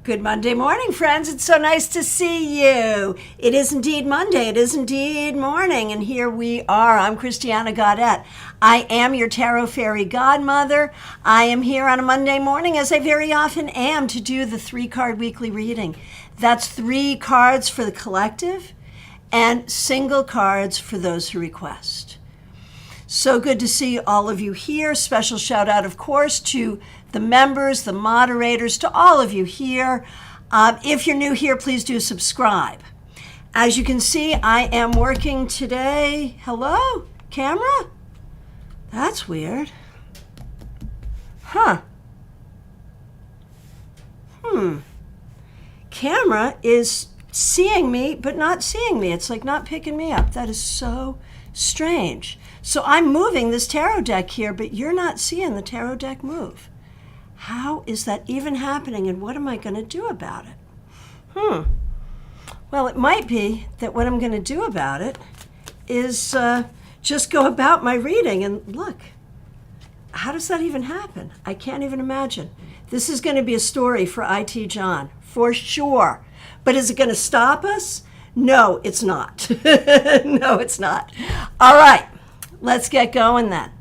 Good Monday morning, friends. It's so nice to see you. It is indeed Monday. It is indeed morning. And here we are. I'm Christiana Gaudet. I am your Tarot Fairy Godmother. I am here on a Monday morning, as I very often am, to do the 3-card weekly reading. That's 3 cards for the collective and single cards for those who request. So good to see all of you here. Special shout out, of course, to the members, the moderators, to all of you here. If you're new here, please do subscribe. As you can see, I am working today. Hello, camera? That's weird. Huh. Camera is seeing me, but not seeing me. It's like not picking me up. That is so strange. So I'm moving this tarot deck here, but you're not seeing the tarot deck move. How is that even happening, and what am I going to do about it? Well, it might be that what I'm going to do about it is just go about my reading and look. How does that even happen? I can't even imagine. This is going to be a story for IT John, for sure. But is it going to stop us? No, it's not. No, it's not. All right, let's get going then.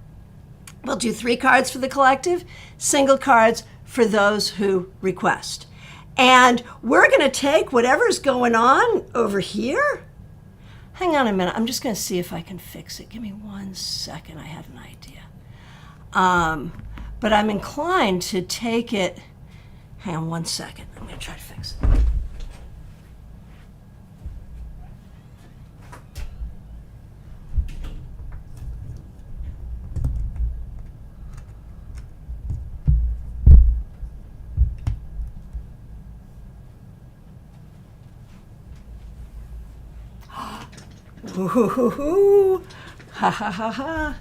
We'll do 3 cards for the collective, single cards for those who request. And we're going to take whatever's going on over here. Hang on a minute. I'm just going to see if I can fix it. Give me 1 second. I have an idea. But I'm inclined to take it. Hang on 1 second. I'm going to try to fix it. Ooh, ha ha ha ha.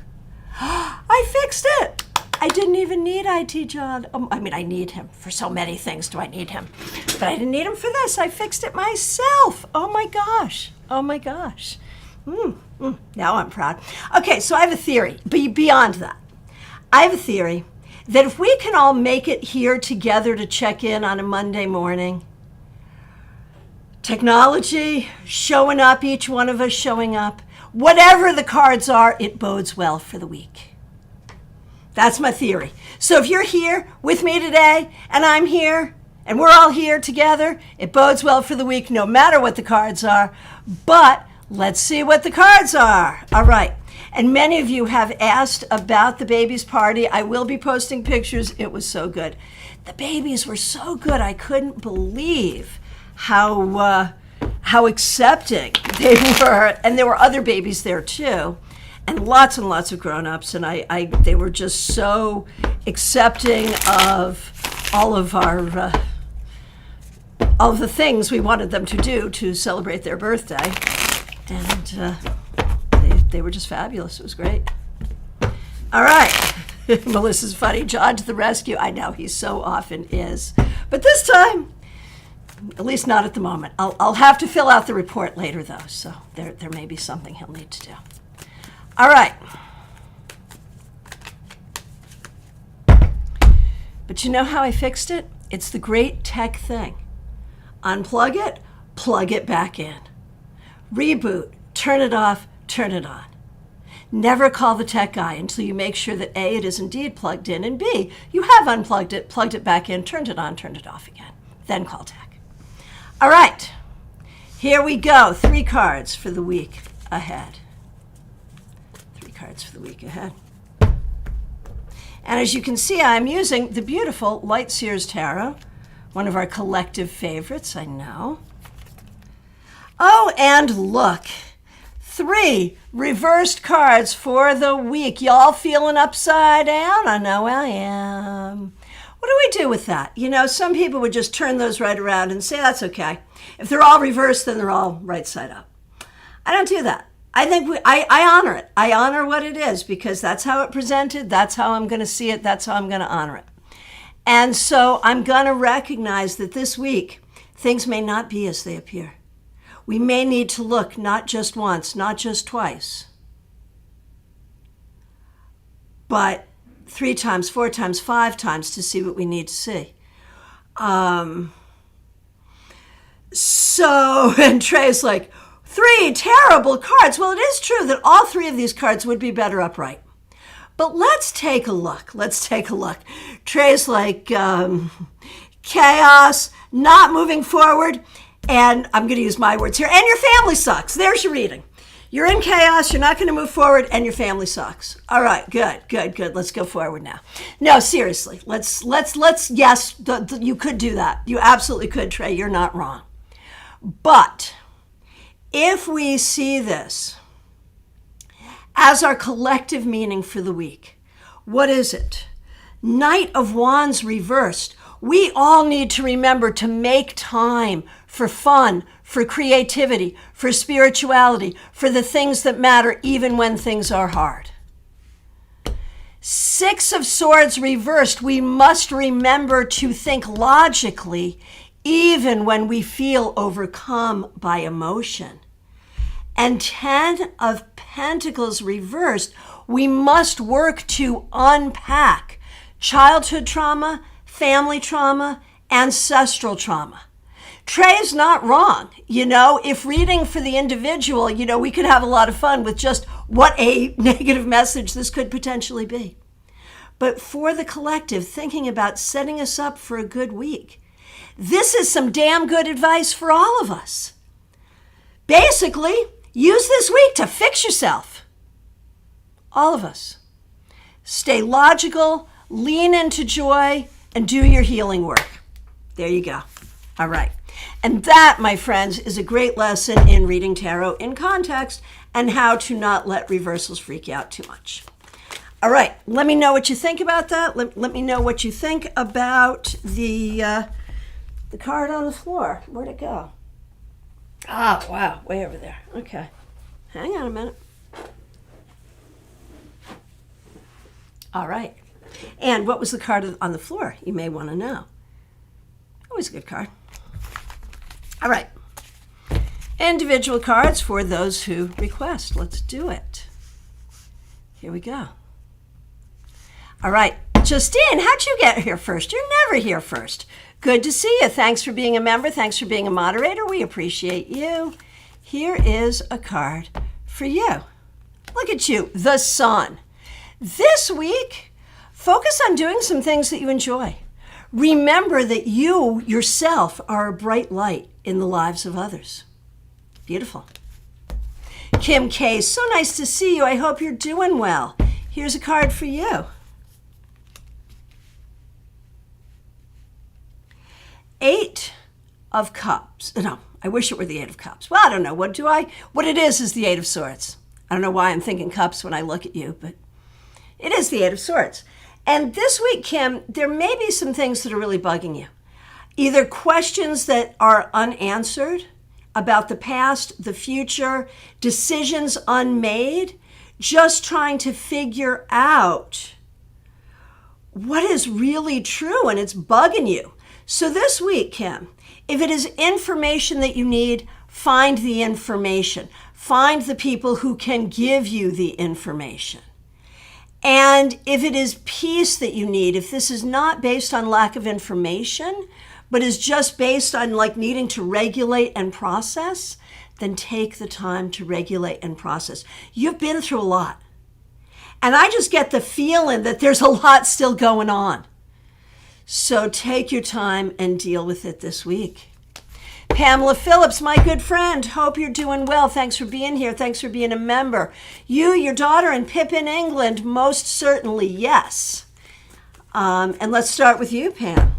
I fixed it. I didn't even need IT John. I mean, I need him for so many things. Do I need him? But I didn't need him for this. I fixed it myself. Oh my gosh. Oh my gosh. Now I'm proud. Okay, so I have a theory. Beyond that, I have a theory that if we can all make it here together to check in on a Monday morning, technology, showing up, each one of us showing up, whatever the cards are, it bodes well for the week. That's my theory. So if you're here with me today, and I'm here, and we're all here together, it bodes well for the week, no matter what the cards are. But let's see what the cards are. All right. And many of you have asked about the baby's party. I will be posting pictures. It was so good. The babies were so good. I couldn't believe how accepting they were, and there were other babies there too, and lots of grown-ups, and they were just so accepting of all of the things we wanted them to do to celebrate their birthday, and they were just fabulous. It was great. All right. Melissa's funny. John to the rescue. I know, he so often is, but this time, at least not at the moment. I'll have to fill out the report later, though, so there may be something he'll need to do. All right. But you know how I fixed it? It's the great tech thing. Unplug it, plug it back in. Reboot, turn it off, turn it on. Never call the tech guy until you make sure that A, it is indeed plugged in, and B, you have unplugged it, plugged it back in, turned it on, turned it off again. Then call tech. All right, here we go. 3 cards for the week ahead. 3 cards for the week ahead. And as you can see, I'm using the beautiful Light Seers Tarot, one of our collective favorites, I know. Oh, and look, 3 reversed cards for the week. Y'all feeling upside down? I know I am. What do we do with that? You know, some people would just turn those right around and say, that's okay. If they're all reversed, then they're all right side up. I don't do that. I think I honor it. I honor what it is because that's how it presented. That's how I'm going to see it. That's how I'm going to honor it. And so I'm going to recognize that this week, things may not be as they appear. We may need to look not just once, not just twice, but 3 times, 4 times, 5 times to see what we need to see. So, and Trey's like, 3 terrible cards. Well, it is true that all 3 of these cards would be better upright. But let's take a look. Trey's like, chaos, not moving forward, and I'm going to use my words here, and your family sucks. There's your reading. You're in chaos, you're not going to move forward, and your family sucks. All right, good. Let's go forward now. No, seriously, let's yes, you could do that. You absolutely could, Trey. You're not wrong. But if we see this as our collective meaning for the week, what is it? Knight of Wands reversed. We all need to remember to make time for fun, for creativity, for spirituality, for the things that matter even when things are hard. 6 of Swords reversed. We must remember to think logically even when we feel overcome by emotion. And 10 of Pentacles reversed. We must work to unpack childhood trauma, family trauma, ancestral trauma. Trey's not wrong. If reading for the individual, we could have a lot of fun with just what a negative message this could potentially be. But for the collective, thinking about setting us up for a good week, this is some damn good advice for all of us. Basically, use this week to fix yourself. All of us. Stay logical, lean into joy, and do your healing work. There you go. All right. And that, my friends, is a great lesson in reading tarot in context and how to not let reversals freak you out too much. All right. Let me know what you think about that. Let me know what you think about the card on the floor. Where'd it go? Ah, wow. Way over there. Okay. Hang on a minute. All right. And what was the card on the floor? You may want to know. Always a good card. All right. Individual cards for those who request. Let's do it. Here we go. All right. Justine, how'd you get here first? You're never here first. Good to see you. Thanks for being a member. Thanks for being a moderator. We appreciate you. Here is a card for you. Look at you, the Sun. This week, focus on doing some things that you enjoy. Remember that you yourself are a bright light in the lives of others. Beautiful. Kim K, so nice to see you. I hope you're doing well. Here's a card for you. 8 of Cups. No, I wish it were the 8 of Cups. Well, I don't know. What it is the 8 of Swords. I don't know why I'm thinking cups when I look at you, but it is the 8 of Swords. And this week, Kim, there may be some things that are really bugging you. Either questions that are unanswered about the past, the future, decisions unmade, just trying to figure out what is really true, and it's bugging you. So this week, Kim, if it is information that you need, find the information. Find the people who can give you the information. And if it is peace that you need, if this is not based on lack of information, but is just based on needing to regulate and process, then take the time to regulate and process. You've been through a lot. And I just get the feeling that there's a lot still going on. So take your time and deal with it this week. Pamela Phillips, my good friend, hope you're doing well. Thanks for being here. Thanks for being a member. You, your daughter, and Pip in England, most certainly, yes. And let's start with you, Pam.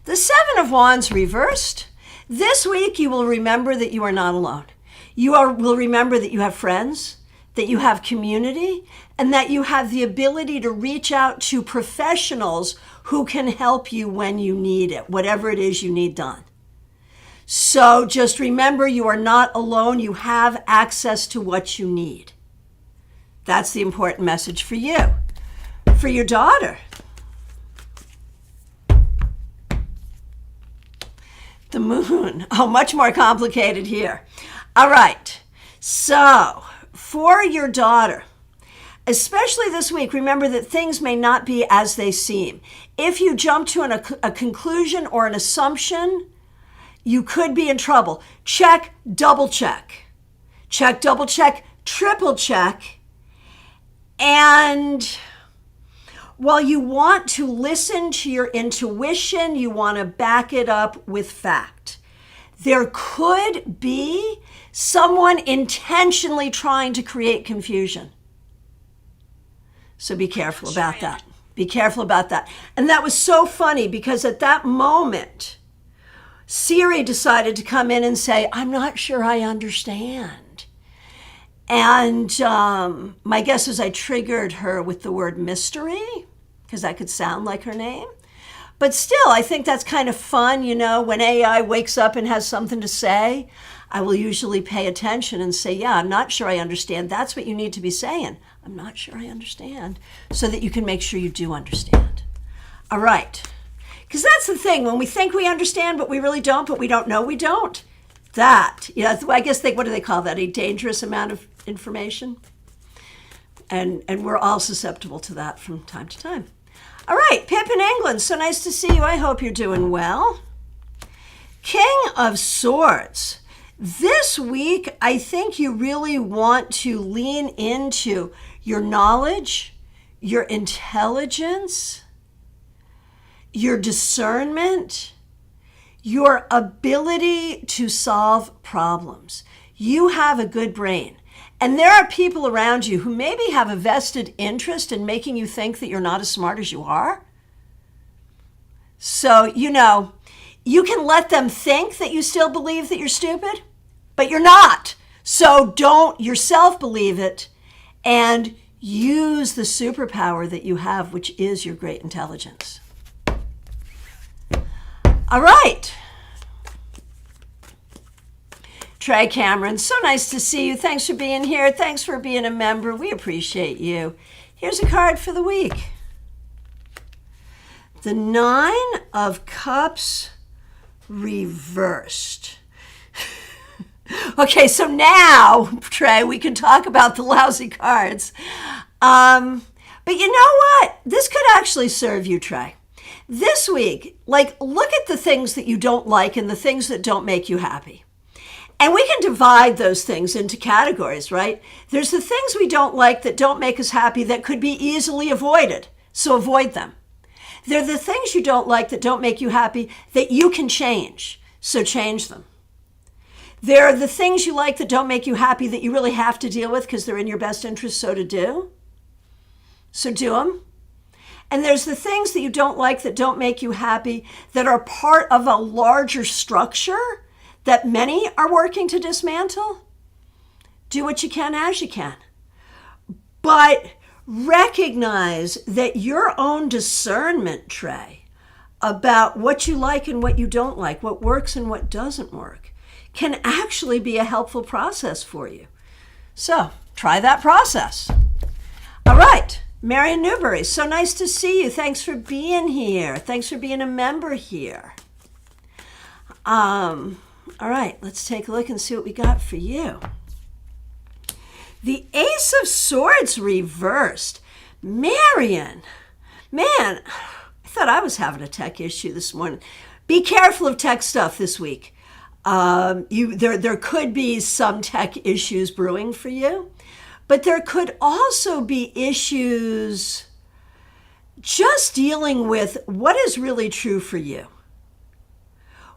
The 7 of Wands reversed. This week, you will remember that you are not alone. Will remember that you have friends, that you have community, and that you have the ability to reach out to professionals who can help you when you need it, whatever it is you need done. So just remember, you are not alone. You have access to what you need. That's the important message for you. For your daughter, the Moon. Oh, much more complicated here. All right. So for your daughter, especially this week, remember that things may not be as they seem. If you jump to a conclusion or an assumption, you could be in trouble. Check, double check. Check, double check, triple check. And while you want to listen to your intuition, you want to back it up with fact. There could be someone intentionally trying to create confusion. So be careful about that. Be careful about that. And that was so funny because at that moment, Siri decided to come in and say, I'm not sure I understand. And my guess is I triggered her with the word mystery, because that could sound like her name. But still, I think that's kind of fun, you know, when AI wakes up and has something to say, I will usually pay attention and say, yeah, I'm not sure I understand. That's what you need to be saying. I'm not sure I understand, so that you can make sure you do understand. All right. Because that's the thing. When we think we understand, but we really don't, but we don't know we don't. That, you know, I guess what do they call that? A dangerous amount of information? And we're all susceptible to that from time to time. All right, Pip in England, so nice to see you. I hope you're doing well. King of Swords. This week, I think you really want to lean into your knowledge, your intelligence, your discernment, your ability to solve problems. You have a good brain. And there are people around you who maybe have a vested interest in making you think that you're not as smart as you are. So, you know, you can let them think that you still believe that you're stupid, but you're not. So don't yourself believe it and use the superpower that you have, which is your great intelligence. All right. Trey Cameron, so nice to see you. Thanks for being here. Thanks for being a member. We appreciate you. Here's a card for the week. The 9 of Cups reversed. Okay, so now, Trey, we can talk about the lousy cards. But you know what? This could actually serve you, Trey. This week, look at the things that you don't like and the things that don't make you happy. And we can divide those things into categories, right? There's the things we don't like that don't make us happy that could be easily avoided, so avoid them. There are the things you don't like that don't make you happy that you can change, so change them. There are the things you like that don't make you happy that you really have to deal with because they're in your best interest so to do, so do them. And there's the things that you don't like that don't make you happy that are part of a larger structure that many are working to dismantle. Do what you can as you can. But recognize that your own discernment, Trey, about what you like and what you don't like, what works and what doesn't work, can actually be a helpful process for you. So try that process. All right, Marion Newberry, so nice to see you. Thanks for being here. Thanks for being a member here. All right, let's take a look and see what we got for you. The Ace of Swords reversed. Marion, man, I thought I was having a tech issue this morning. Be careful of tech stuff this week. There could be some tech issues brewing for you, but there could also be issues just dealing with what is really true for you.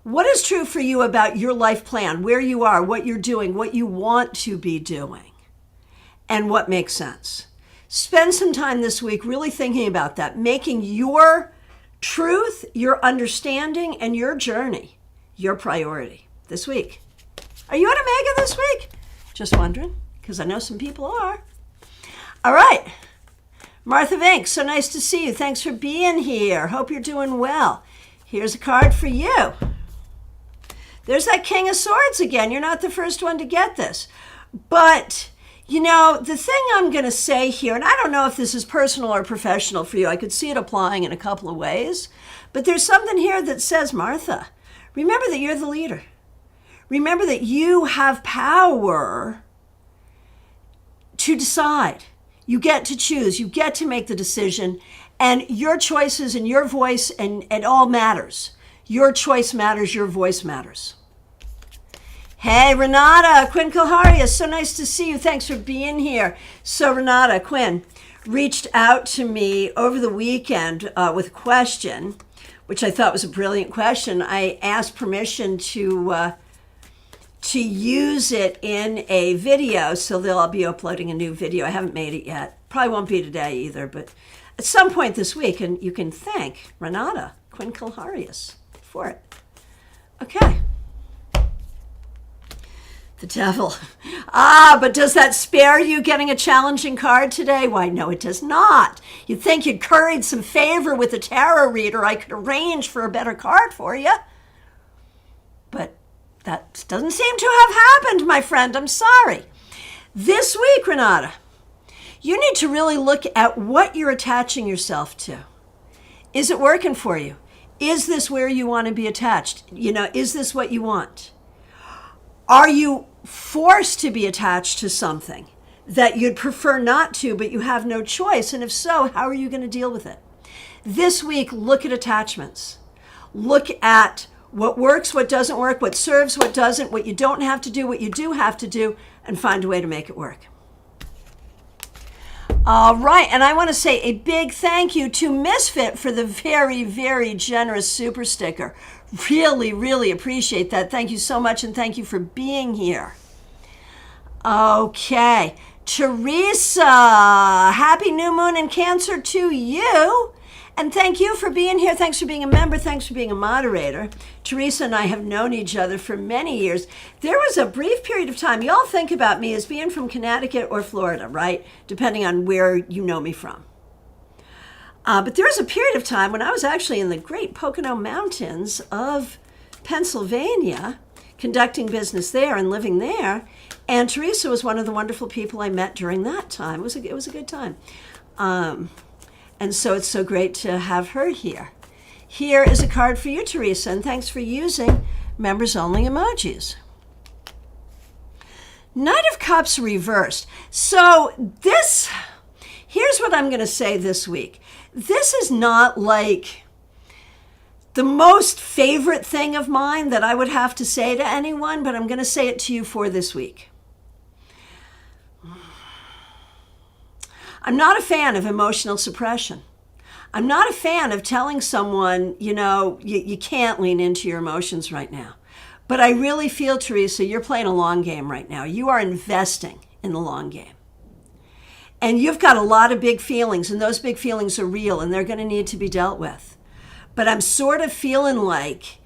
What is true for you about your life plan, where you are, what you're doing, what you want to be doing, and what makes sense? Spend some time this week really thinking about that, making your truth, your understanding, and your journey your priority this week. Are you at Omega this week? Just wondering, because I know some people are. All right. Martha Vink, so nice to see you. Thanks for being here. Hope you're doing well. Here's a card for you. There's that King of Swords again. You're not the first one to get this. But, you know, the thing I'm going to say here, and I don't know if this is personal or professional for you. I could see it applying in a couple of ways. But there's something here that says, Martha, remember that you're the leader. Remember that you have power to decide. You get to choose. You get to make the decision. And your choices and your voice and all matters. Your choice matters. Your voice matters. Hey, Renata, Quinn Kilharia, so nice to see you. Thanks for being here. So, Renata, Quinn reached out to me over the weekend with a question, which I thought was a brilliant question. I asked permission to use it in a video, so I'll be uploading a new video. I haven't made it yet. Probably won't be today either, but at some point this week, and you can thank Renata, Quinn Kilharius, for it. Okay. The devil. But does that spare you getting a challenging card today? Why, no, it does not. You'd think you'd curried some favor with a tarot reader. I could arrange for a better card for you. But that doesn't seem to have happened, my friend. I'm sorry. This week, Renata, you need to really look at what you're attaching yourself to. Is it working for you? Is this where you want to be attached? Is this what you want? Are you forced to be attached to something that you'd prefer not to, but you have no choice? And if so, how are you going to deal with it? This week, look at attachments. Look at what works, what doesn't work, what serves, what doesn't, what you don't have to do, what you do have to do, and find a way to make it work. All right, and I want to say a big thank you to Misfit for the very, very generous super sticker. Really, really appreciate that. Thank you so much, and thank you for being here. Okay, Teresa, happy new moon in Cancer to you. And thank you for being here. Thanks for being a member. Thanks for being a moderator. Teresa and I have known each other for many years. There was a brief period of time, y'all think about me as being from Connecticut or Florida, right? Depending on where you know me from. But there was a period of time when I was actually in the great Pocono Mountains of Pennsylvania, conducting business there and living there. And Teresa was one of the wonderful people I met during that time. It was a good time. And so it's so great to have her here. Here is a card for you, Teresa, and thanks for using members-only emojis. Knight of Cups reversed. So here's what I'm going to say this week. This is not like the most favorite thing of mine that I would have to say to anyone, but I'm going to say it to you for this week. I'm not a fan of emotional suppression. I'm not a fan of telling someone, you can't lean into your emotions right now. But I really feel, Teresa, you're playing a long game right now. You are investing in the long game. And you've got a lot of big feelings, and those big feelings are real, and they're going to need to be dealt with. But I'm sort of feeling like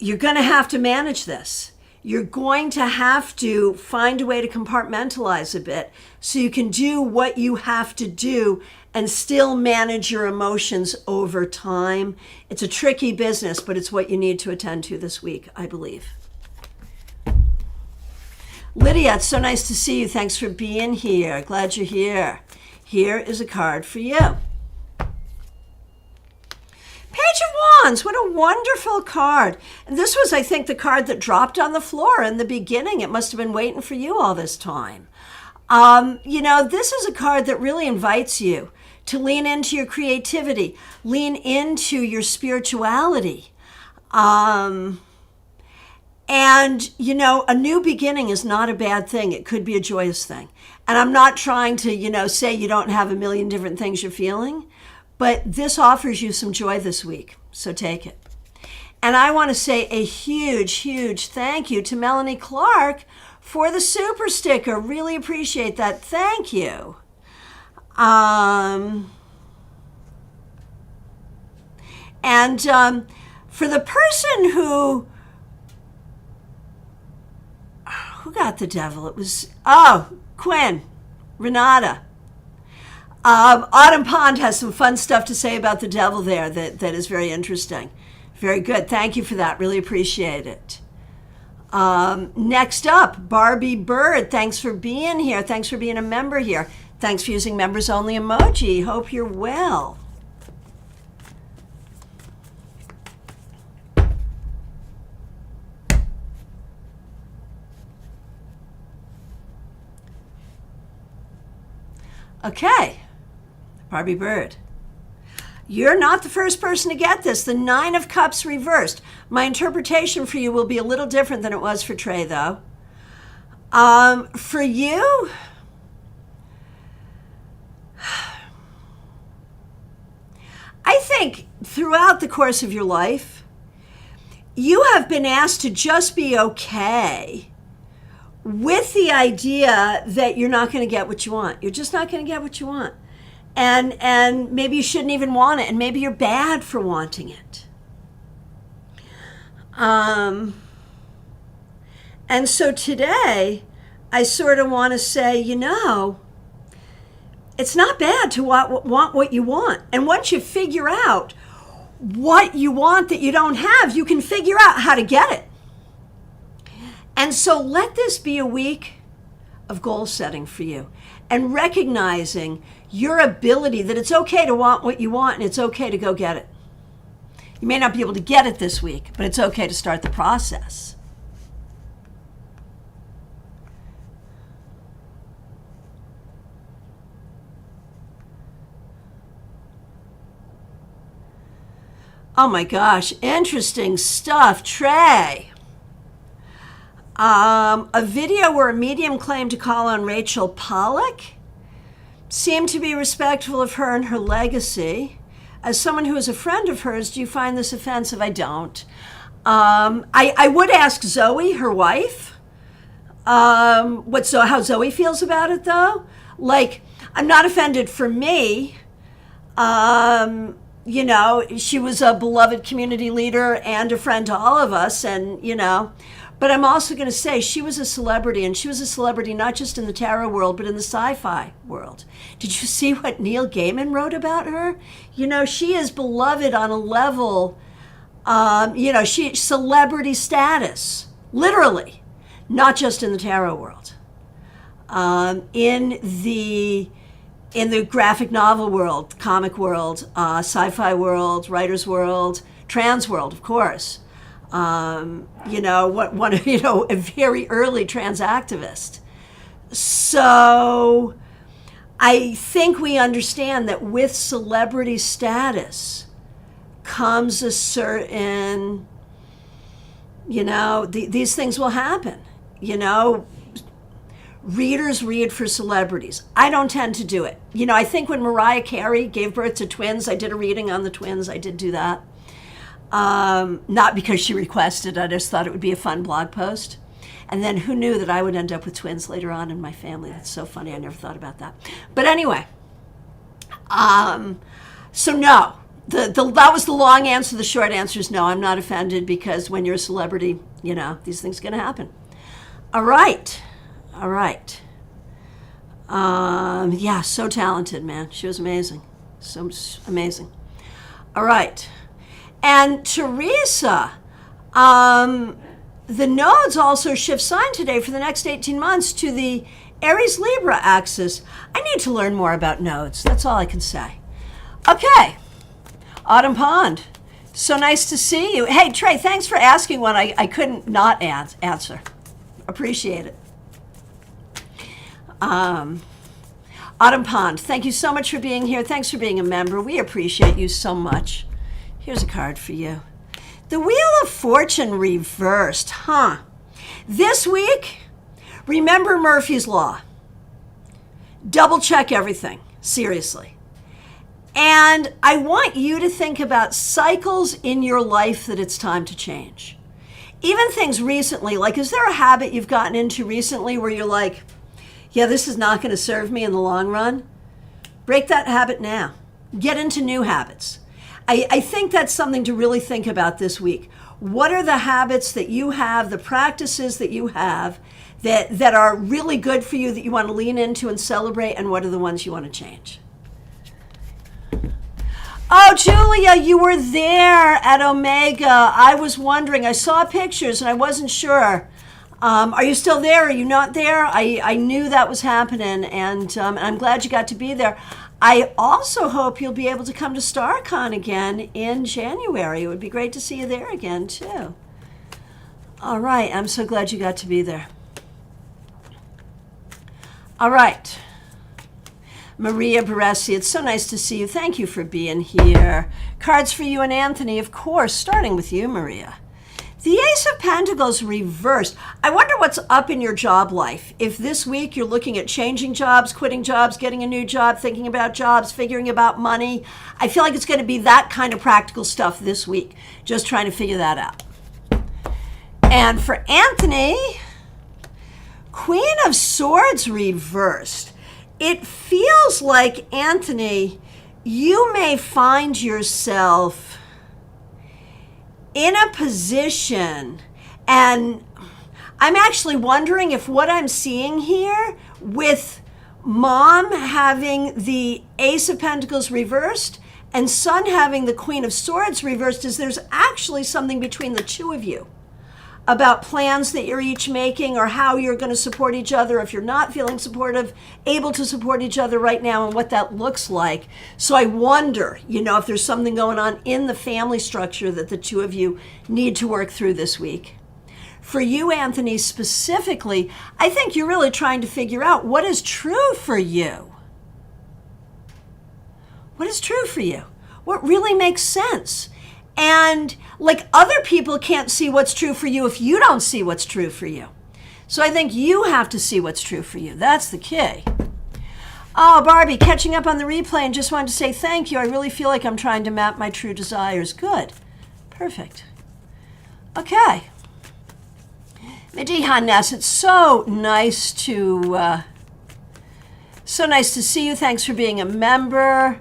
you're going to have to manage this. You're going to have to find a way to compartmentalize a bit so you can do what you have to do and still manage your emotions over time. It's a tricky business, but it's what you need to attend to this week, I believe. Lydia, it's so nice to see you. Thanks for being here. Glad you're here. Here is a card for you. Page of Wands, what a wonderful card. And this was, I think, the card that dropped on the floor in the beginning. It must have been waiting for you all this time. This is a card that really invites you to lean into your creativity, lean into your spirituality. And, a new beginning is not a bad thing. It could be a joyous thing. And I'm not trying to, say you don't have a million different things you're feeling, but this offers you some joy this week. So take it. And I want to say a huge, huge thank you to Melanie Clark for the super sticker. Really appreciate that. Thank you. For the person who got the devil? It was, Quinn, Renata. Autumn Pond has some fun stuff to say about the devil there that is very interesting. Very good. Thank you for that. Really appreciate it. Next up, Barbie Bird. Thanks for being here. Thanks for being a member here. Thanks for using members only emoji. Hope you're well. Okay, Barbie Bird. You're not the first person to get this. The Nine of Cups reversed. My interpretation for you will be a little different than it was for Trey, though. For you, I think throughout the course of your life, you have been asked to just be okay with the idea that you're not going to get what you want. You're just not going to get what you want. And maybe you shouldn't even want it, and maybe you're bad for wanting it. And so today, I sort of want to say, it's not bad to want what you want. And once you figure out what you want that you don't have, you can figure out how to get it. And so let this be a week of goal setting for you and recognizing your ability that it's okay to want what you want and it's okay to go get it. You may not be able to get it this week, but it's okay to start the process. Oh my gosh, interesting stuff, Trey. A video where a medium claimed to call on Rachel Pollack seemed to be respectful of her and her legacy. As someone who is a friend of hers, do you find this offensive? I don't. I would ask Zoe, her wife, how Zoe feels about it, though. Like, I'm not offended for me. She was a beloved community leader and a friend to all of us, and, but I'm also going to say she was a celebrity, and she was a celebrity not just in the tarot world, but in the sci-fi world. Did you see what Neil Gaiman wrote about her? She is beloved on a level, she celebrity status, literally, not just in the tarot world. In the graphic novel world, comic world, sci-fi world, writer's world, trans world, of course. A very early trans activist. So I think we understand that with celebrity status comes a certain, these things will happen, Readers read for celebrities. I don't tend to do it. I think when Mariah Carey gave birth to twins, I did a reading on the twins. I did do that. Not because she requested. I just thought it would be a fun blog post. And then who knew that I would end up with twins later on in my family? That's so funny. I never thought about that. But anyway, so no. That was the long answer. The short answer is no, I'm not offended, because when you're a celebrity, these things are going to happen. All right. Yeah, so talented, man. She was amazing. So amazing. All right. And Teresa, the nodes also shift sign today for the next 18 months to the Aries-Libra axis. I need to learn more about nodes. That's all I can say. Okay. Autumn Pond. So nice to see you. Hey, Trey, thanks for asking one I couldn't not answer. Appreciate it. Autumn Pond, thank you so much for being here. Thanks for being a member. We appreciate you so much. Here's a card for you. The Wheel of Fortune reversed, This week, remember Murphy's Law. Double check everything, seriously. And I want you to think about cycles in your life that it's time to change. Even things recently, like, is there a habit you've gotten into recently where you're like, yeah, this is not going to serve me in the long run? Break that habit now. Get into new habits. I think that's something to really think about this week. What are the habits that you have, the practices that you have that are really good for you, that you want to lean into and celebrate, and what are the ones you want to change? Oh, Julia, you were there at Omega. I was wondering. I saw pictures and I wasn't sure. Are you still there? Are you not there? I knew that was happening, and I'm glad you got to be there. I also hope you'll be able to come to StarCon again in January. It would be great to see you there again, too. All right. I'm so glad you got to be there. All right. Maria Baresi, it's so nice to see you. Thank you for being here. Cards for you and Anthony, of course, starting with you, Maria. The Ace of Pentacles reversed. I wonder what's up in your job life. If this week you're looking at changing jobs, quitting jobs, getting a new job, thinking about jobs, figuring about money. I feel like it's going to be that kind of practical stuff this week. Just trying to figure that out. And for Anthony, Queen of Swords reversed. It feels like, Anthony, you may find yourself in a position, and I'm actually wondering if what I'm seeing here with Mom having the Ace of Pentacles reversed and Son having the Queen of Swords reversed is there's actually something between the two of you about plans that you're each making or how you're going to support each other if you're not feeling supportive, able to support each other right now and what that looks like. So I wonder, if there's something going on in the family structure that the two of you need to work through this week. For you, Anthony, specifically, I think you're really trying to figure out what is true for you. What is true for you? What really makes sense? And like other people can't see what's true for you if you don't see what's true for you. So I think you have to see what's true for you. That's the key. Oh, Barbie, catching up on the replay and just wanted to say thank you. I really feel like I'm trying to map my true desires. Good. Perfect. Okay. Medihan Ness, it's so nice to see you. Thanks for being a member.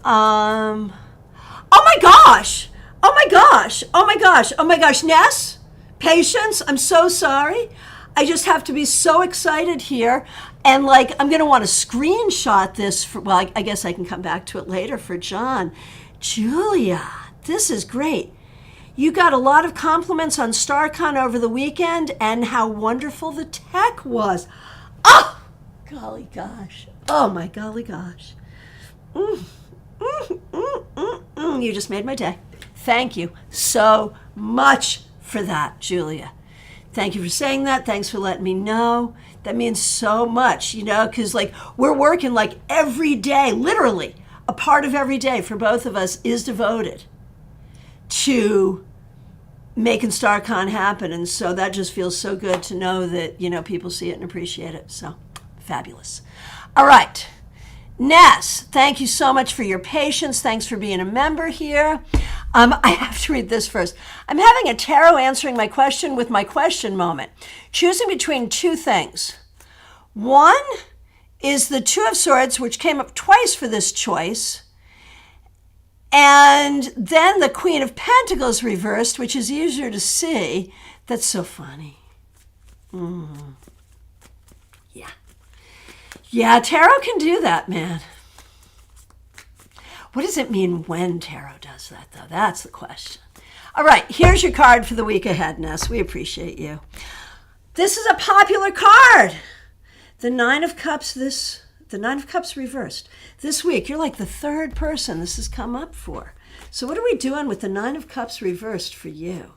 Oh my gosh. Oh my gosh. Oh my gosh. Oh my gosh. Ness, patience. I'm so sorry. I just have to be so excited here. And I'm going to want to screenshot this for, I guess I can come back to it later for John. Julia, this is great. You got a lot of compliments on StarCon over the weekend and how wonderful the tech was. Oh, golly gosh. Oh my golly gosh. You just made my day. Thank you so much for that, Julia. Thank you for saying that. Thanks for letting me know. That means so much, because we're working every day, literally a part of every day for both of us is devoted to making StarCon happen. And so that just feels so good to know that, people see it and appreciate it. So fabulous. All right. Ness, thank you so much for your patience. Thanks for being a member here. I have to read this first. I'm having a tarot answering my question with my question moment. Choosing between two things. One is the Two of Swords, which came up twice for this choice. And then the Queen of Pentacles reversed, which is easier to see. That's so funny. Yeah. Yeah, tarot can do that, man. What does it mean when tarot does that, though? That's the question. All right, here's your card for the week ahead, Ness. We appreciate you. This is a popular card. The Nine of Cups reversed. This week, you're like the third person this has come up for. So what are we doing with the Nine of Cups reversed for you?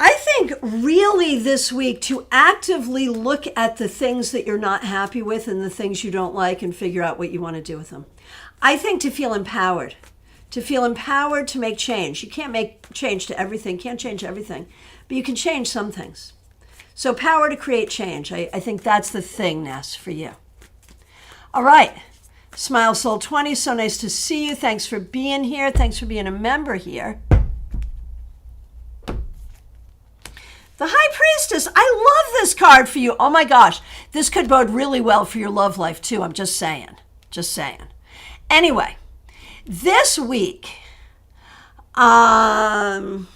I think really this week to actively look at the things that you're not happy with and the things you don't like and figure out what you want to do with them. I think to feel empowered to make change. You can't make change to everything, can't change everything, but you can change some things. So power to create change. I think that's the thing, Ness, for you. All right. Smile Soul 20, so nice to see you. Thanks for being here. Thanks for being a member here. The High Priestess, I love this card for you. Oh my gosh, this could bode really well for your love life too. I'm just saying. Anyway, this week, Smile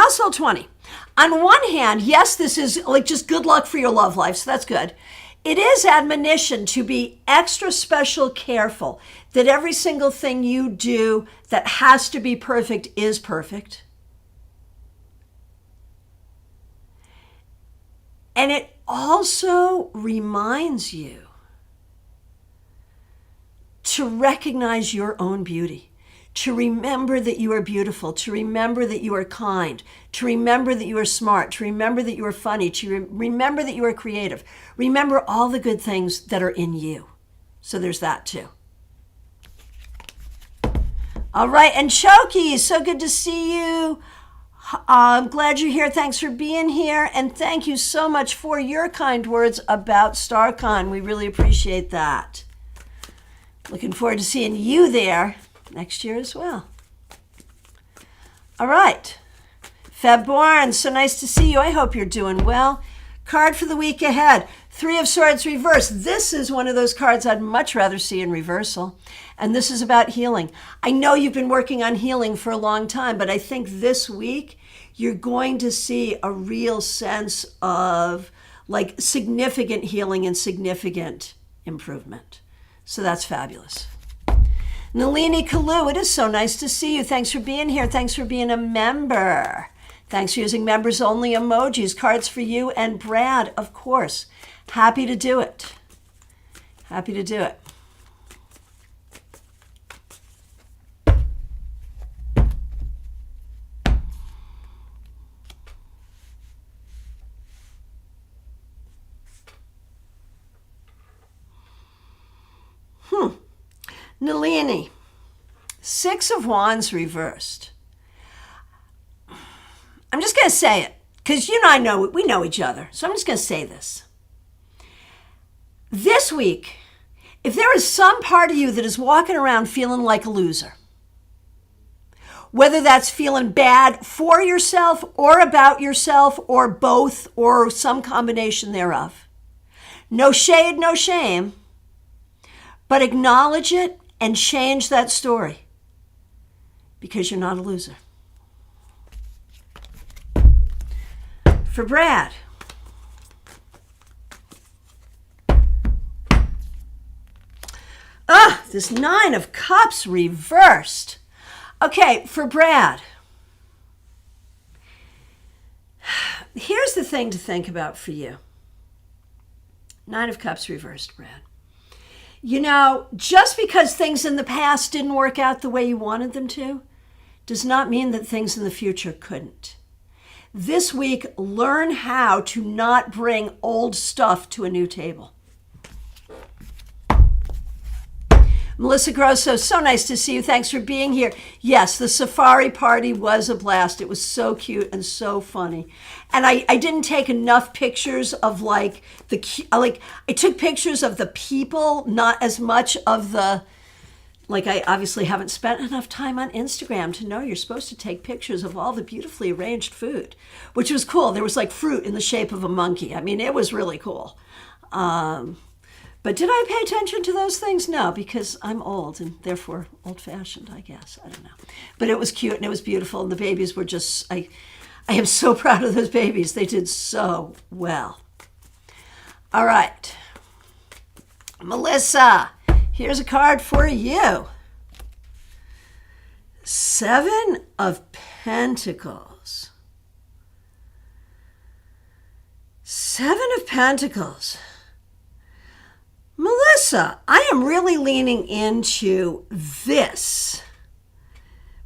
Soul 20. On one hand, yes, this is just good luck for your love life, so that's good. It is admonition to be extra special careful that every single thing you do that has to be perfect is perfect. And it also reminds you to recognize your own beauty, to remember that you are beautiful, to remember that you are kind, to remember that you are smart, to remember that you are funny, to remember that you are creative. Remember all the good things that are in you. So there's that too. All right, and Choki, so good to see you. I'm glad you're here. Thanks for being here. And thank you so much for your kind words about StarCon. We really appreciate that. Looking forward to seeing you there next year as well. All right. Feb Born, so nice to see you. I hope you're doing well. Card for the week ahead. 3 of Swords reversed. This is one of those cards I'd much rather see in reversal. And this is about healing. I know you've been working on healing for a long time, but I think this week you're going to see a real sense of like significant healing and significant improvement. So that's fabulous. Nalini Kalu, it is so nice to see you. Thanks for being here. Thanks for being a member. Thanks for using members only emojis. Cards for you and Brad, of course. Happy to do it. Happy to do it. Nalini, 6 of Wands reversed. I'm just going to say it, because you and I we know each other, so I'm just going to say this. This week, if there is some part of you that is walking around feeling like a loser, whether that's feeling bad for yourself or about yourself or both or some combination thereof, no shade, no shame, but acknowledge it and change that story, because you're not a loser. For Brad, this 9 of Cups reversed. Okay, for Brad, here's the thing to think about for you. 9 of Cups reversed, Brad. You know, just because things in the past didn't work out the way you wanted them to, does not mean that things in the future couldn't. This week, learn how to not bring old stuff to a new table. Melissa Grosso, so nice to see you. Thanks for being here. Yes, the safari party was a blast. It was so cute and so funny. And I didn't take enough pictures of I took pictures of the people, not as much of the, I obviously haven't spent enough time on Instagram to know you're supposed to take pictures of all the beautifully arranged food, which was cool. There was fruit in the shape of a monkey. I mean, it was really cool. But did I pay attention to those things? No, because I'm old and therefore old-fashioned, I guess. I don't know. But it was cute and it was beautiful. And the babies were just, I am so proud of those babies. They did so well. All right. Melissa, here's a card for you. 7 of Pentacles. 7 of Pentacles. Melissa, I am really leaning into this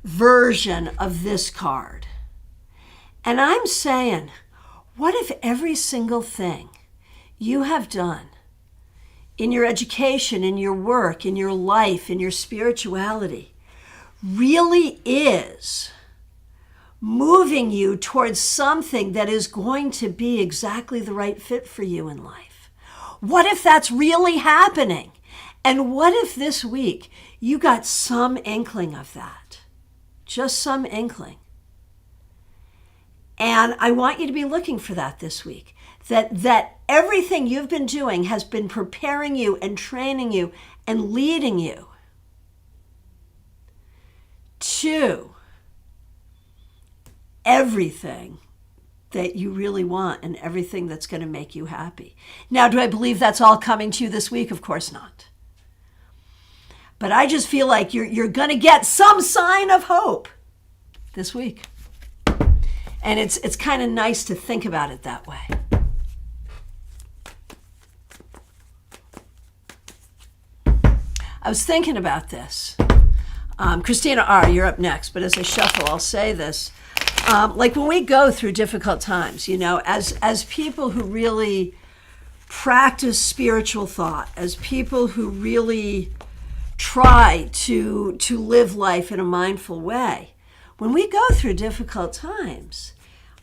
version of this card. And I'm saying, what if every single thing you have done in your education, in your work, in your life, in your spirituality, really is moving you towards something that is going to be exactly the right fit for you in life? What if that's really happening? And what if this week you got some inkling of that? Just some inkling. And I want you to be looking for that this week. That everything you've been doing has been preparing you and training you and leading you to everything that you really want and everything that's going to make you happy. Now, do I believe that's all coming to you this week? Of course not. But I just feel like you're going to get some sign of hope this week. And it's kind of nice to think about it that way. I was thinking about this. Christina R., you're up next, but as I shuffle, I'll say this. Like when we go through difficult times, as people who really practice spiritual thought, as people who really try to live life in a mindful way, when we go through difficult times,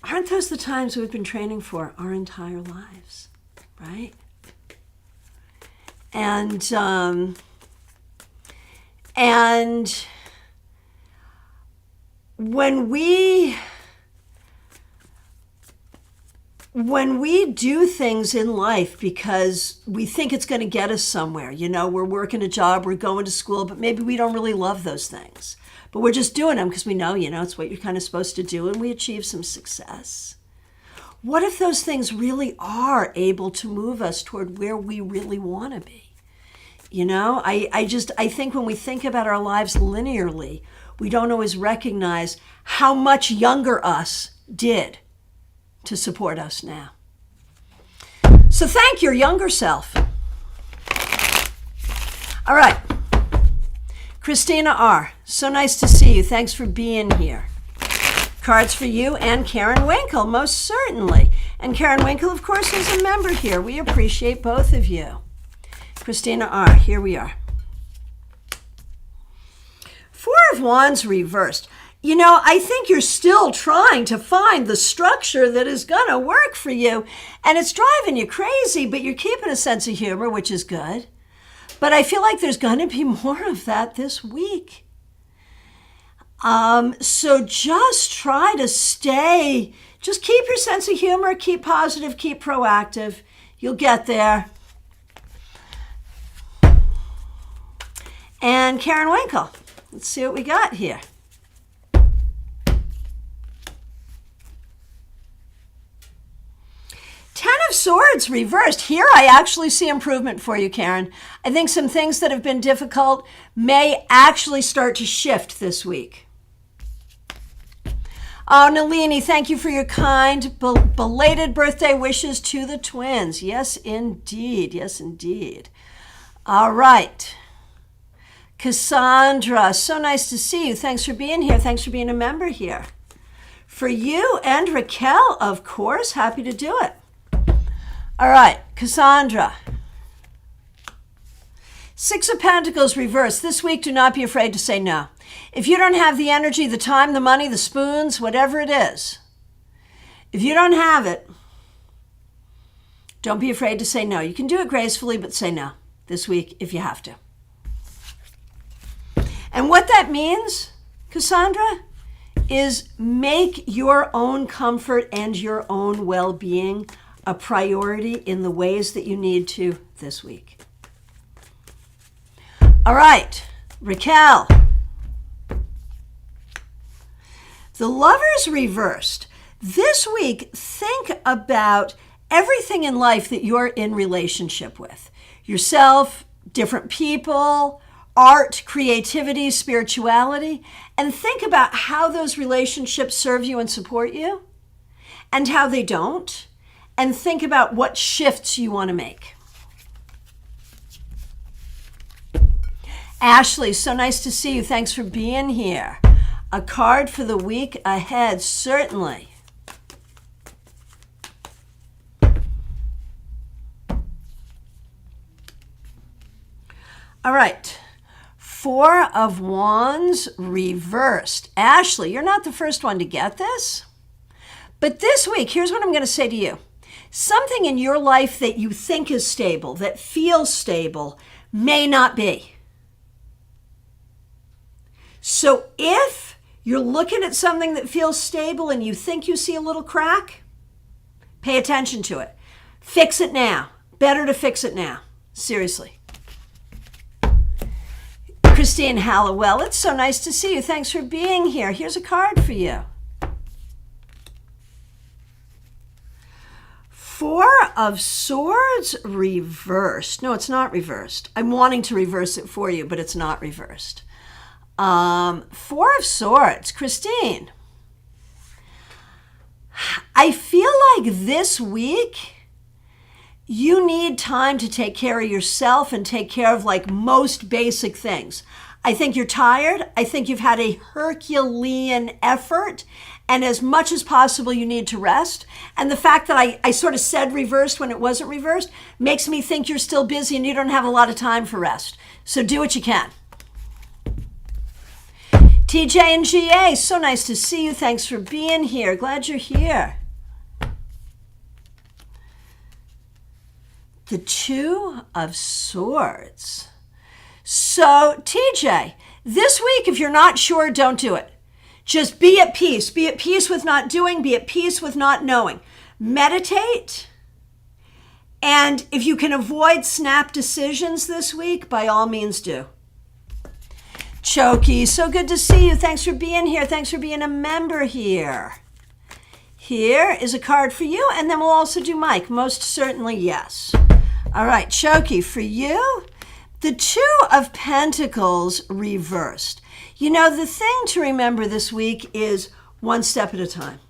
aren't those the times we've been training for our entire lives, right? And when we do things in life because we think it's going to get us somewhere, we're working a job, we're going to school, but maybe we don't really love those things. But we're just doing them because we know, it's what you're kind of supposed to do, and we achieve some success. What if those things really are able to move us toward where we really want to be? I think when we think about our lives linearly, we don't always recognize how much younger us did to support us now. So thank your younger self. All right. Christina R., so nice to see you. Thanks for being here. Cards for you and Karen Winkle, most certainly. And Karen Winkle, of course, is a member here. We appreciate both of you. Christina R., here we are. Four of Wands reversed. I think you're still trying to find the structure that is going to work for you, and it's driving you crazy, but you're keeping a sense of humor, which is good. But I feel like there's going to be more of that this week. So just try to just keep your sense of humor, keep positive, keep proactive. You'll get there. And Karen Winkle, let's see what we got here. Ten of Swords reversed. Here I actually see improvement for you, Karen. I think some things that have been difficult may actually start to shift this week. Oh, Nalini, thank you for your kind belated birthday wishes to the twins. Yes, indeed. Yes, indeed. All right. Cassandra, so nice to see you. Thanks for being here. Thanks for being a member here. For you and Raquel, of course, happy to do it. All right, Cassandra. Six of Pentacles reversed. This week, do not be afraid to say no. If you don't have the energy, the time, the money, the spoons, whatever it is, if you don't have it, don't be afraid to say no. You can do it gracefully, but say no this week if you have to. And what that means, Cassandra, is make your own comfort and your own well-being a priority in the ways that you need to this week. All right, Raquel. The Lovers reversed. This week, think about everything in life that you're in relationship with. Yourself, different people, art, creativity, spirituality, and think about how those relationships serve you and support you and how they don't, and think about what shifts you want to make. Ashley, so nice to see you. Thanks for being here. A card for the week ahead, certainly. All right. Four of Wands reversed. Ashley, you're not the first one to get this. But this week, here's what I'm going to say to you. Something in your life that you think is stable, that feels stable, may not be. So if you're looking at something that feels stable and you think you see a little crack, pay attention to it. Fix it now. Better to fix it now. Seriously. Christine Hallowell, it's so nice to see you. Thanks for being here. Here's a card for you. Four of Swords reversed. No, it's not reversed. I'm wanting to reverse it for you, but it's not reversed. Four of Swords. Christine, I feel like this week you need time to take care of yourself and take care of like most basic things. I think you're tired. I think you've had a Herculean effort, and as much as possible, you need to rest. And the fact that I sort of said reversed when it wasn't reversed makes me think you're still busy and you don't have a lot of time for rest. So do what you can. TJ and GA, so nice to see you. Thanks for being here. Glad you're here. The Two of Swords. So, TJ, this week, if you're not sure, don't do it. Just be at peace. Be at peace with not doing. Be at peace with not knowing. Meditate. And if you can avoid snap decisions this week, by all means do. Choki, so good to see you. Thanks for being here. Thanks for being a member here. Here is a card for you, and then we'll also do Mike. Most certainly, yes. All right, Choki, for you, the Two of Pentacles reversed. You know, the thing to remember this week is one step at a time.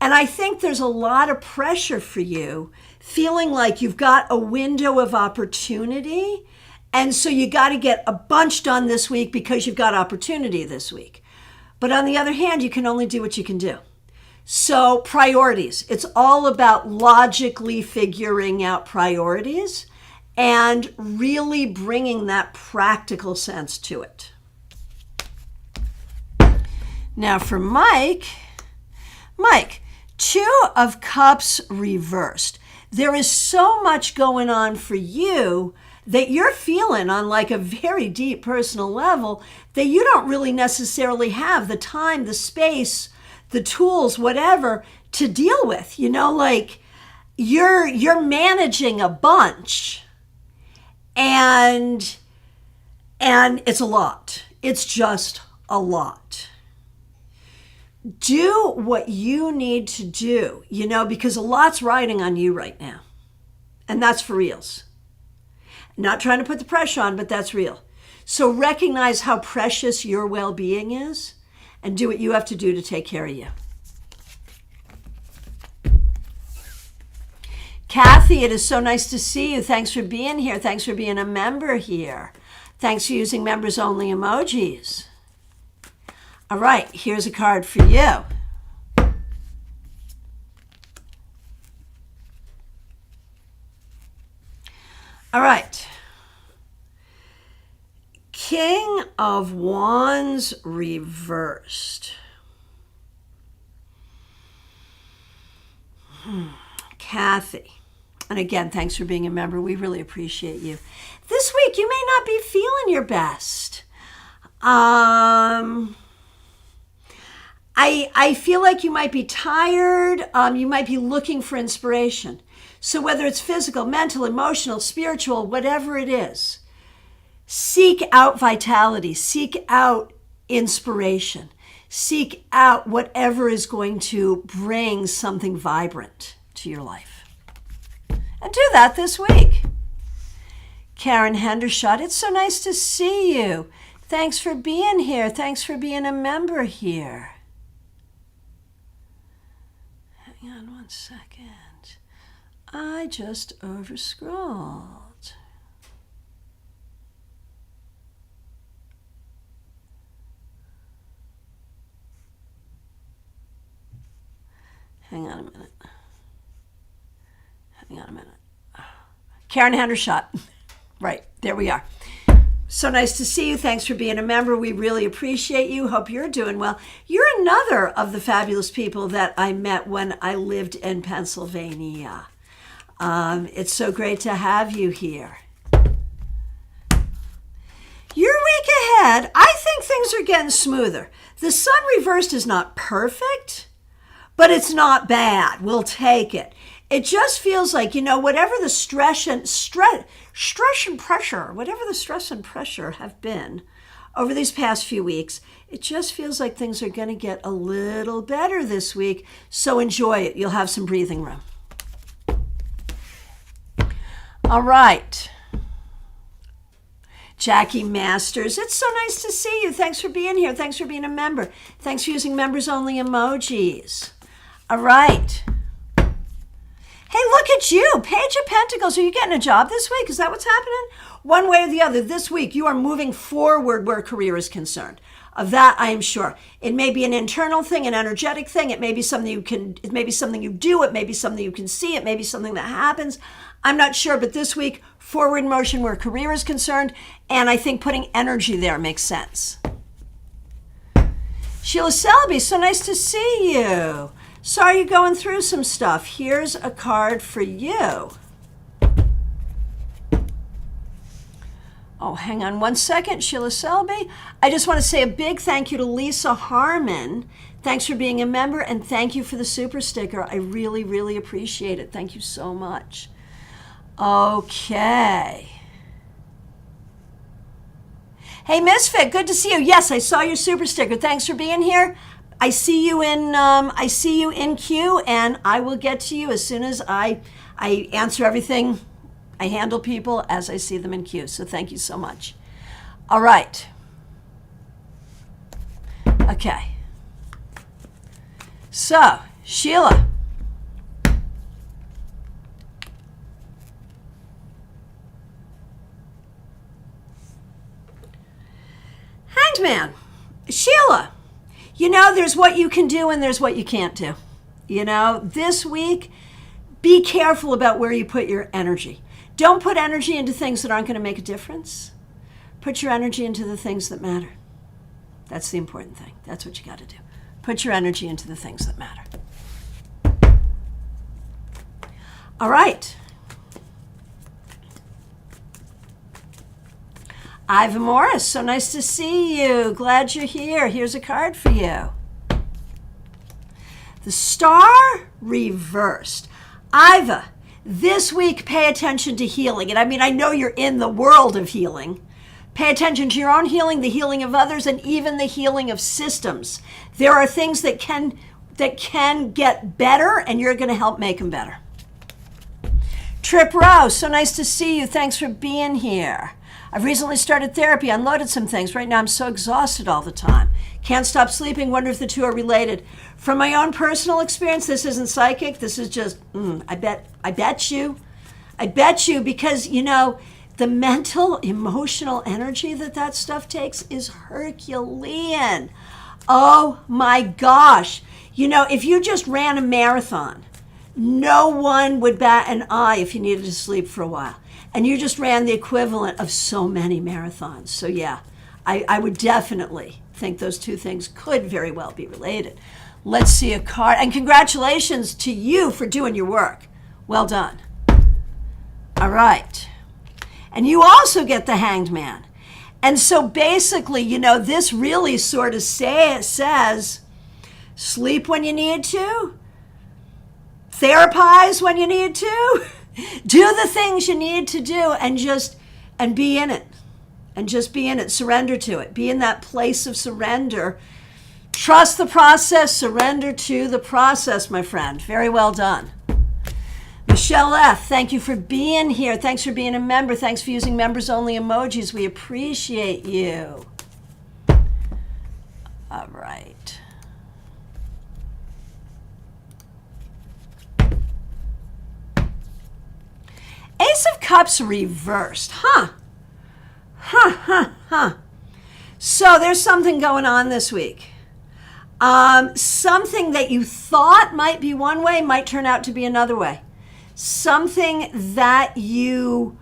And I think there's a lot of pressure for you, feeling like you've got a window of opportunity, and so you got to get a bunch done this week because you've got opportunity this week. But on the other hand, you can only do what you can do. So priorities. It's all about logically figuring out priorities and really bringing that practical sense to it. Now for Mike, Two of Cups reversed. There is so much going on for you that you're feeling on like a very deep personal level that you don't really necessarily have the time, the space, the tools, whatever, to deal with. You know, like you're managing a bunch and it's a lot. It's just a lot. Do what you need to do, you know, because a lot's riding on you right now. And that's for reals. Not trying to put the pressure on, but that's real. So recognize how precious your well-being is and do what you have to do to take care of you. Kathy, it is so nice to see you. Thanks for being here. Thanks for being a member here. Thanks for using members only emojis. All right, here's a card for you. All right. King of Wands reversed. Kathy. And again, thanks for being a member. We really appreciate you. This week, you may not be feeling your best. I feel like you might be tired. You might be looking for inspiration. So whether it's physical, mental, emotional, spiritual, whatever it is, seek out vitality, seek out inspiration, seek out whatever is going to bring something vibrant to your life. And do that this week. Karen Hendershot, it's so nice to see you. Thanks for being here. Thanks for being a member here. Hang on one second. I just overscrolled. Hang on a minute. Karen Hendershot. Right, there we are. So nice to see you. Thanks for being a member. We really appreciate you. Hope you're doing well. You're another of the fabulous people that I met when I lived in Pennsylvania. It's so great to have you here. Your week ahead, I think things are getting smoother. The sun reversed is not perfect, but it's not bad. We'll take it. It just feels like, you know, whatever the stress and pressure have been over these past few weeks, it just feels like things are going to get a little better this week. So enjoy it. You'll have some breathing room. All right. Jackie Masters, it's so nice to see you. Thanks for being here. Thanks for being a member. Thanks for using members only emojis. All right. Hey, look at you. Page of Pentacles. Are you getting a job this week? Is that what's happening? One way or the other, this week you are moving forward where career is concerned. Of that, I am sure. It may be an internal thing, an energetic thing. It may be something it may be something you do. It may be something you can see. It may be something that happens. I'm not sure, but this week, forward motion where career is concerned, and I think putting energy there makes sense. Sheila Selby, so nice to see you. Sorry you're going through some stuff. Here's a card for you. Oh, hang on one second, Sheila Selby. I just want to say a big thank you to Lisa Harmon. Thanks for being a member, and thank you for the super sticker. I really, really appreciate it. Thank you so much. Okay. Hey, Misfit, good to see you. Yes, I saw your super sticker. Thanks for being here. I see you in queue, and I will get to you as soon as I answer everything. I handle people as I see them in queue. So thank you so much. All right. Okay. So, Sheila. Hanged Man. Sheila. You know, there's what you can do and there's what you can't do. You know, this week, be careful about where you put your energy. Don't put energy into things that aren't going to make a difference. Put your energy into the things that matter. That's the important thing. That's what you got to do. Put your energy into the things that matter. All right. Iva Morris, so nice to see you. Glad you're here. Here's a card for you. The Star reversed. Iva, this week pay attention to healing. And I mean, I know you're in the world of healing. Pay attention to your own healing, the healing of others, and even the healing of systems. There are things that can get better, and you're going to help make them better. Trip Rose, so nice to see you. Thanks for being here. I've recently started therapy, unloaded some things. Right now I'm so exhausted all the time. Can't stop sleeping, wonder if the two are related. From my own personal experience, this isn't psychic. This is just, I bet you, because, you know, the mental, emotional energy that stuff takes is Herculean. Oh my gosh. You know, if you just ran a marathon, no one would bat an eye if you needed to sleep for a while. And you just ran the equivalent of so many marathons. So yeah, I would definitely think those two things could very well be related. Let's see a card. And congratulations to you for doing your work. Well done. All right. And you also get the Hanged Man. And so basically, you know, this really sort of says, sleep when you need to, therapize when you need to, do the things you need to do, and be in it. And just be in it. Surrender to it. Be in that place of surrender. Trust the process. Surrender to the process, my friend. Very well done. Michelle F., thank you for being here. Thanks for being a member. Thanks for using members-only emojis. We appreciate you. All right. Ace of Cups reversed. So there's something going on this week. Something that you thought might be one way might turn out to be another way. Something that you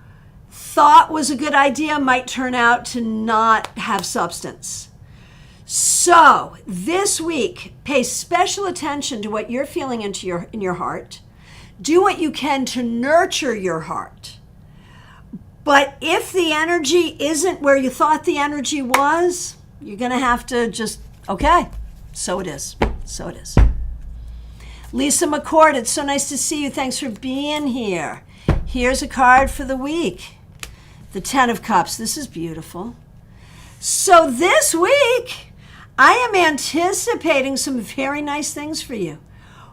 thought was a good idea might turn out to not have substance. So this week, pay special attention to what you're feeling in your heart. Do what you can to nurture your heart. But if the energy isn't where you thought the energy was, you're going to have to just, okay, so it is. So it is. Lisa McCord, it's so nice to see you. Thanks for being here. Here's a card for the week. The Ten of Cups. This is beautiful. So this week, I am anticipating some very nice things for you.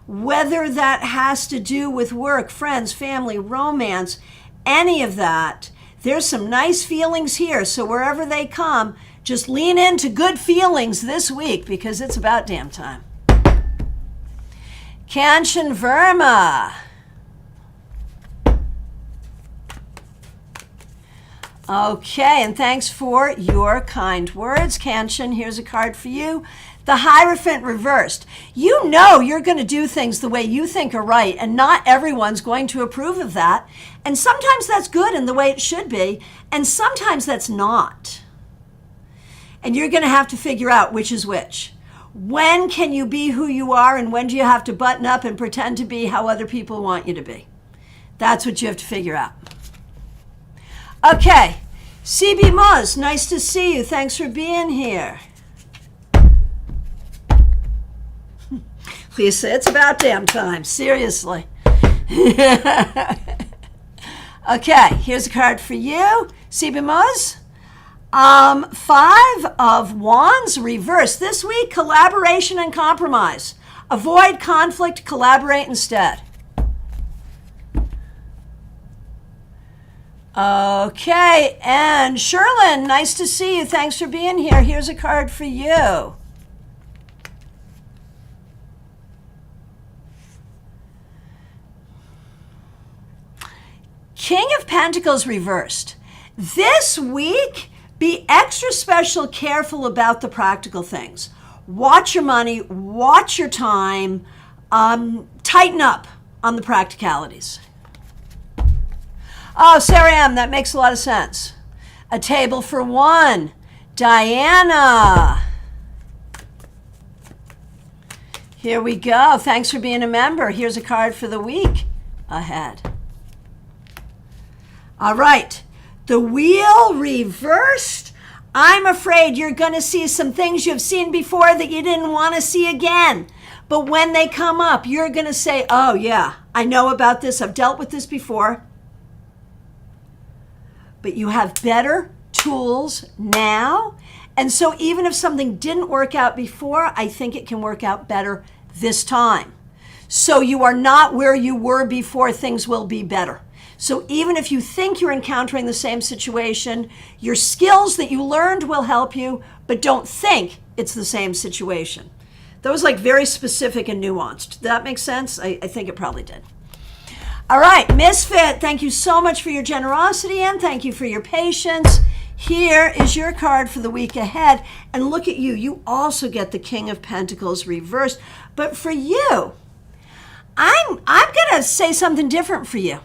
Whether that has to do with work, friends, family, romance, any of that, there's some nice feelings here. So wherever they come, just lean into good feelings this week because it's about damn time. Kanchan Verma. Okay, and thanks for your kind words. Kanchan, here's a card for you. The Hierophant reversed. You know you're going to do things the way you think are right, and not everyone's going to approve of that. And sometimes that's good and the way it should be, and sometimes that's not. And you're going to have to figure out which is which. When can you be who you are, and when do you have to button up and pretend to be how other people want you to be? That's what you have to figure out. Okay, CB Moz, nice to see you. Thanks for being here. Lisa, it's about damn time, seriously. Okay, here's a card for you, CB Moz. 5 of Wands reversed. This week, collaboration and compromise. Avoid conflict, collaborate instead. Okay, and Sherlyn, nice to see you. Thanks for being here. Here's a card for you. King of Pentacles reversed. This week, be extra special careful about the practical things. Watch your money, watch your time, tighten up on the practicalities. Oh, Sarah M., that makes a lot of sense. A table for one. Diana. Here we go. Thanks for being a member. Here's a card for the week ahead. All right. The wheel reversed. I'm afraid you're going to see some things you've seen before that you didn't want to see again. But when they come up, you're going to say, oh, yeah, I know about this. I've dealt with this before. But you have better tools now. And so even if something didn't work out before, I think it can work out better this time. So you are not where you were before. Things will be better. So even if you think you're encountering the same situation, your skills that you learned will help you, but don't think it's the same situation. That was like very specific and nuanced. Did that make sense? I think it probably did. All right, Misfit, thank you so much for your generosity and thank you for your patience. Here is your card for the week ahead. And look at you. You also get the King of Pentacles reversed. But for you, I'm going to say something different for you.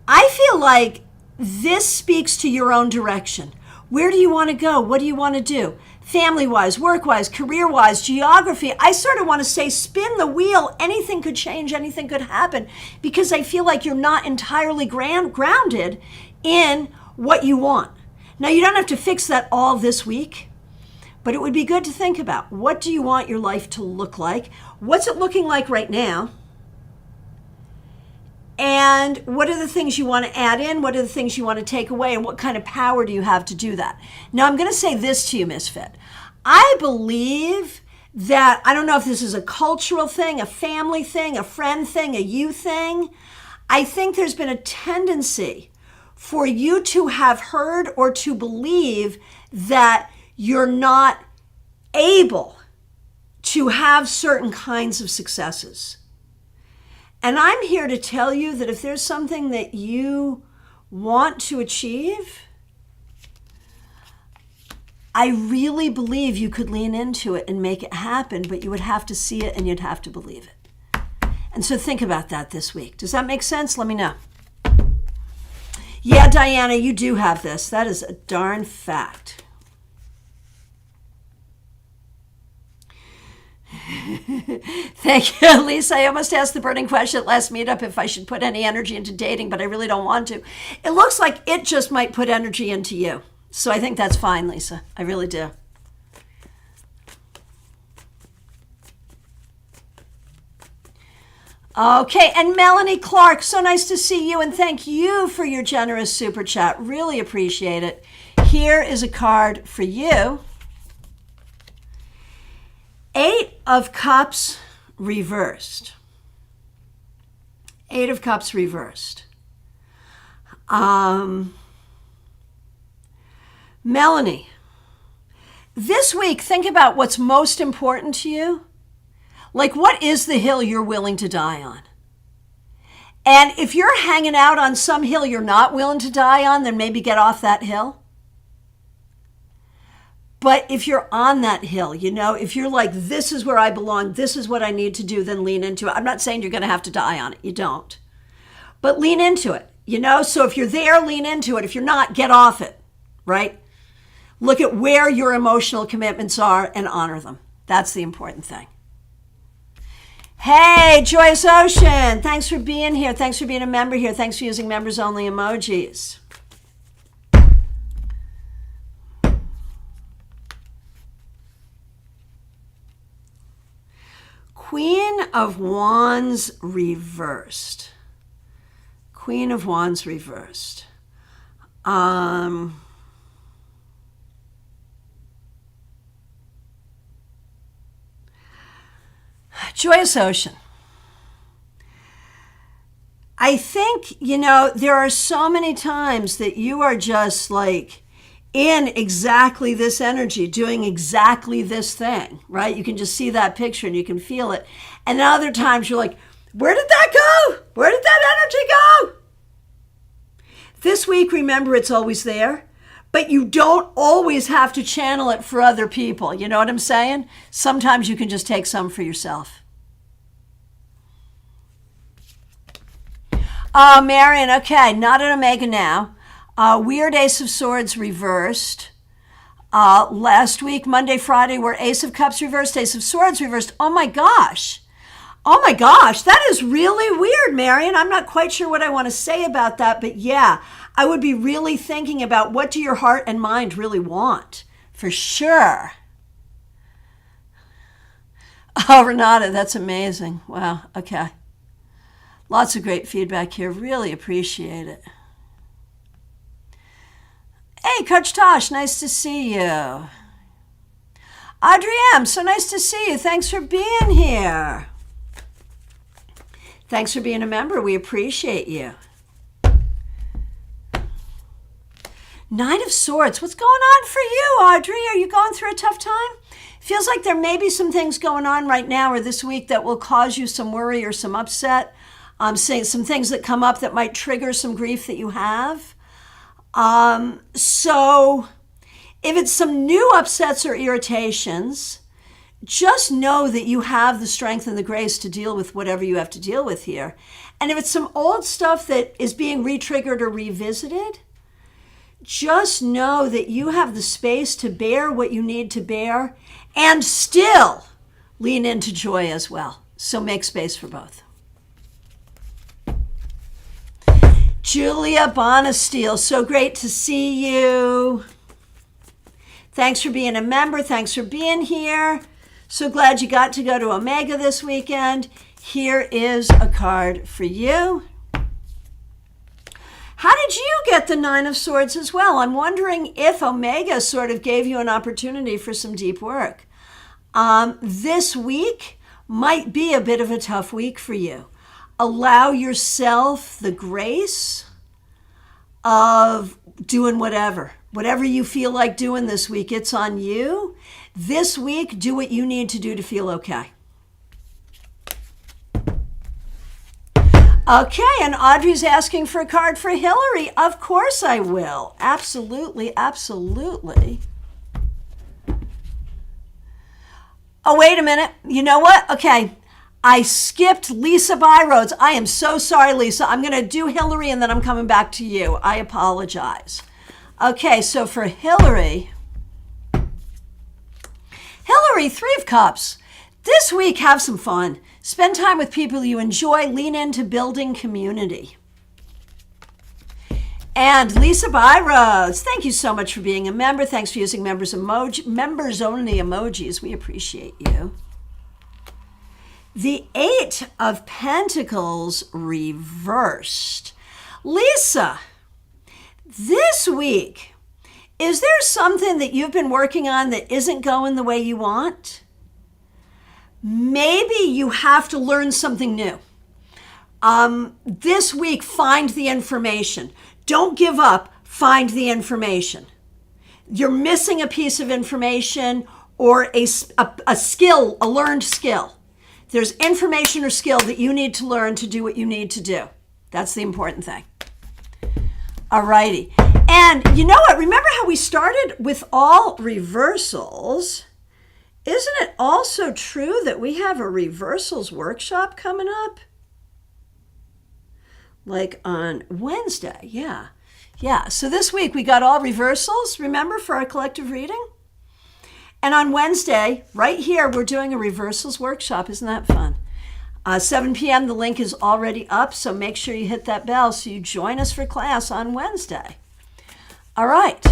I feel like this speaks to your own direction. Where do you want to go? What do you want to do? Family-wise, work-wise, career-wise, geography. I sort of want to say spin the wheel. Anything could change. Anything could happen. Because I feel like you're not entirely grounded in what you want. Now, you don't have to fix that all this week. But it would be good to think about. What do you want your life to look like? What's it looking like right now? And what are the things you want to add in? What are the things you want to take away? And what kind of power do you have to do that? Now, I'm going to say this to you, Misfit. I believe that, I don't know if this is a cultural thing, a family thing, a friend thing, a you thing. I think there's been a tendency for you to have heard or to believe that you're not able to have certain kinds of successes. And I'm here to tell you that if there's something that you want to achieve, I really believe you could lean into it and make it happen, but you would have to see it and you'd have to believe it. And so think about that this week. Does that make sense? Let me know. Yeah, Diana, you do have this. That is a darn fact. Thank you, Lisa. I almost asked the burning question at last meetup if I should put any energy into dating, but I really don't want to. It looks like it just might put energy into you. So I think that's fine, Lisa. I really do. Okay, and Melanie Clark, so nice to see you, and thank you for your generous super chat. Really appreciate it. Here is a card for you. 8 of Cups reversed. 8 of Cups reversed. Melanie, this week, think about what's most important to you. Like, what is the hill you're willing to die on? And if you're hanging out on some hill you're not willing to die on, then maybe get off that hill. But if you're on that hill, if you're like, this is where I belong, this is what I need to do, then lean into it. I'm not saying you're going to have to die on it. You don't. But lean into it, So if you're there, lean into it. If you're not, get off it, right? Look at where your emotional commitments are and honor them. That's the important thing. Hey, Joyous Ocean, thanks for being here. Thanks for being a member here. Thanks for using members-only emojis. Queen of Wands reversed. Queen of Wands reversed. Joyous Ocean. I think, there are so many times that you are just like in exactly this energy, doing exactly this thing, right? You can just see that picture and you can feel it. And other times you're like, where did that go? Where did that energy go? This week, remember, it's always there, but you don't always have to channel it for other people. You know what I'm saying? Sometimes you can just take some for yourself. Oh, Marion, okay, not an Omega now. Weird Ace of Swords reversed. Last week, Monday, Friday, were Ace of Cups reversed, Ace of Swords reversed. Oh my gosh, that is really weird, Marion. I'm not quite sure what I want to say about that, but yeah, I would be really thinking about what do your heart and mind really want, for sure. Oh, Renata, that's amazing. Wow, okay. Lots of great feedback here. Really appreciate it. Hey, Coach Tosh, nice to see you. Audrey M., so nice to see you. Thanks for being here. Thanks for being a member. We appreciate you. Nine of Swords. What's going on for you, Audrey? Are you going through a tough time? Feels like there may be some things going on right now or this week that will cause you some worry or some upset. Saying some things that come up that might trigger some grief that you have. So if it's some new upsets or irritations, just know that you have the strength and the grace to deal with whatever you have to deal with here. And if it's some old stuff that is being re-triggered or revisited, just know that you have the space to bear what you need to bear and still lean into joy as well. So make space for both. Julia Bonasteel, so great to see you. Thanks for being a member. Thanks for being here. So glad you got to go to Omega this weekend. Here is a card for you. How did you get the Nine of Swords as well? I'm wondering if Omega sort of gave you an opportunity for some deep work. This week might be a bit of a tough week for you. Allow yourself the grace of doing whatever you feel like doing this week. It's on you. This week, do what you need to do to feel okay. Okay, and Audrey's asking for a card for Hillary. Of course I will. Absolutely, absolutely. Oh, wait a minute. You know what? Okay. I skipped Lisa Byroads. I am so sorry, Lisa. I'm going to do Hillary and then I'm coming back to you. I apologize. Okay, so for Hillary, Three of Cups. This week, have some fun. Spend time with people you enjoy. Lean into building community. And Lisa Byroads, thank you so much for being a member. Thanks for using members only emojis. We appreciate you. The Eight of Pentacles reversed. Lisa, this week, is there something that you've been working on that isn't going the way you want? Maybe you have to learn something new. This week, find the information. Don't give up. Find the information. You're missing a piece of information or a skill, a learned skill. There's information or skill that you need to learn to do what you need to do. That's the important thing. All righty. And you know what? Remember how we started with all reversals? Isn't it also true that we have a reversals workshop coming up? Like on Wednesday, yeah. Yeah, so this week we got all reversals, remember, for our collective reading? And on Wednesday, right here, we're doing a reversals workshop. Isn't that fun? 7 p.m., the link is already up, so make sure you hit that bell so you join us for class on Wednesday. All right.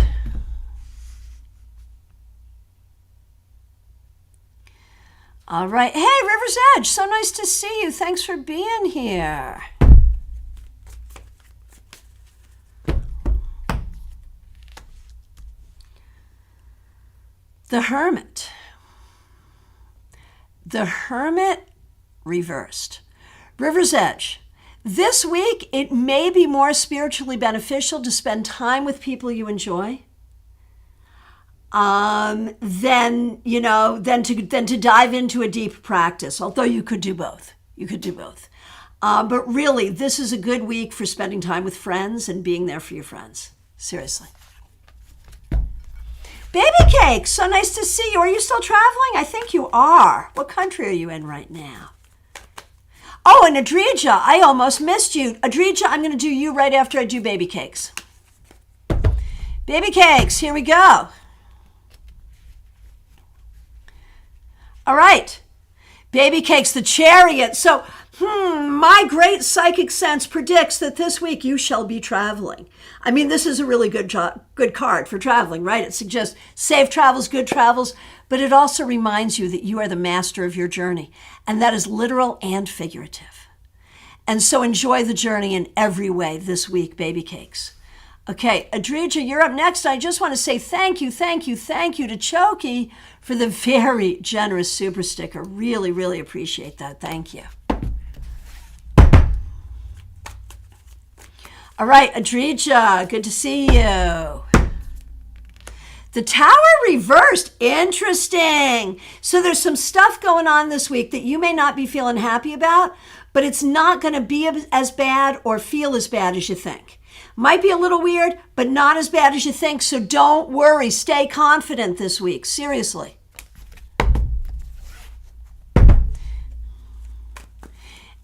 All right. Hey, River's Edge, so nice to see you. Thanks for being here. The Hermit. The Hermit reversed. River's Edge. This week, it may be more spiritually beneficial to spend time with people you enjoy than to dive into a deep practice, although you could do both. You could do both. But really, this is a good week for spending time with friends and being there for your friends. Seriously. Baby Cake, so nice to see you. Are you still traveling? I think you are. What country are you in right now? Oh, and Adrija, I almost missed you. Adrija, I'm going to do you right after I do Baby Cakes. Baby Cakes, here we go. All right. Baby Cakes, the Chariot. So, my great psychic sense predicts that this week you shall be traveling. I mean, this is a really good card for traveling, right? It suggests safe travels, good travels, but it also reminds you that you are the master of your journey, and that is literal and figurative. And so enjoy the journey in every way this week, Baby Cakes. Okay, Adrija, you're up next. I just want to say thank you to Choki for the very generous super sticker. Really, really appreciate that. Thank you. All right, Adrija, good to see you. The Tower reversed. Interesting. So there's some stuff going on this week that you may not be feeling happy about, but it's not going to be as bad or feel as bad as you think. Might be a little weird, but not as bad as you think, so don't worry. Stay confident this week. Seriously.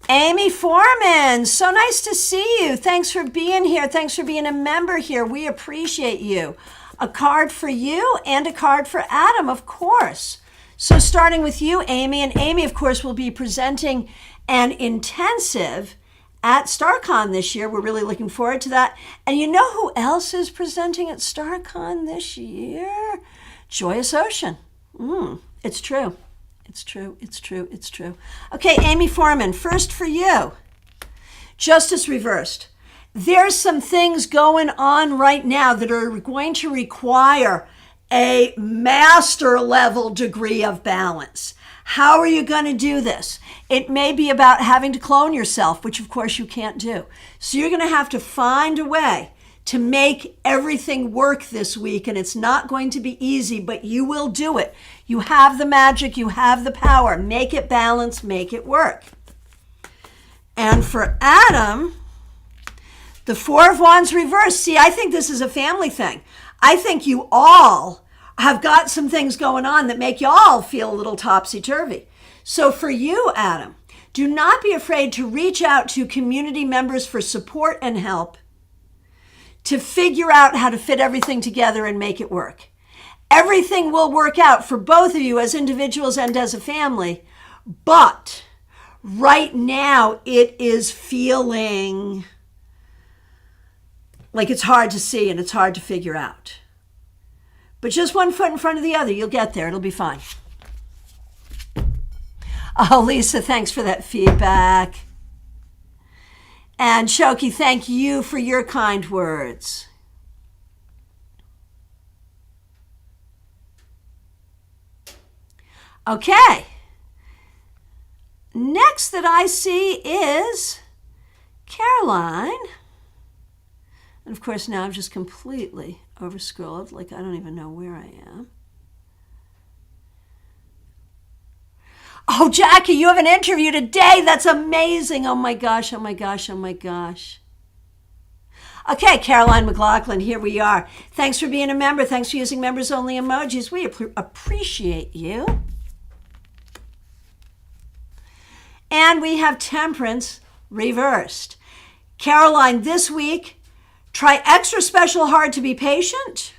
Amy Foreman, so nice to see you. Thanks for being here. Thanks for being a member here. We appreciate you. A card for you and a card for Adam, of course. So starting with you, Amy, and Amy, of course, will be presenting an intensive at StarCon this year. We're really looking forward to that. And you know who else is presenting at StarCon this year? Joyous Ocean. It's true. It's true. Okay, Amy Foreman, first for you. Justice reversed. There's some things going on right now that are going to require a master level degree of balance. How are you going to do this? It may be about having to clone yourself, which of course you can't do. So you're going to have to find a way to make everything work this week, and it's not going to be easy, but you will do it. You have the magic, you have the power. Make it balance, make it work. And for Adam, the Four of Wands reversed. See, I think this is a family thing. I think you all have got some things going on that make you all feel a little topsy-turvy. So for you, Adam, do not be afraid to reach out to community members for support and help to figure out how to fit everything together and make it work. Everything will work out for both of you as individuals and as a family, but right now it is feeling like it's hard to see and it's hard to figure out. But just one foot in front of the other, you'll get there. It'll be fine. Oh, Lisa, thanks for that feedback. And Shoki, thank you for your kind words. Okay. Next that I see is Caroline. And of course, now I've just completely overscrolled, like I don't even know where I am. Oh, Jackie, you have an interview today. That's amazing. Oh my gosh, oh my gosh, oh my gosh. Okay, Caroline McLaughlin, here we are. Thanks for being a member. Thanks for using members only emojis. We appreciate you. And we have Temperance reversed. Caroline, this week, try extra special hard to be patient.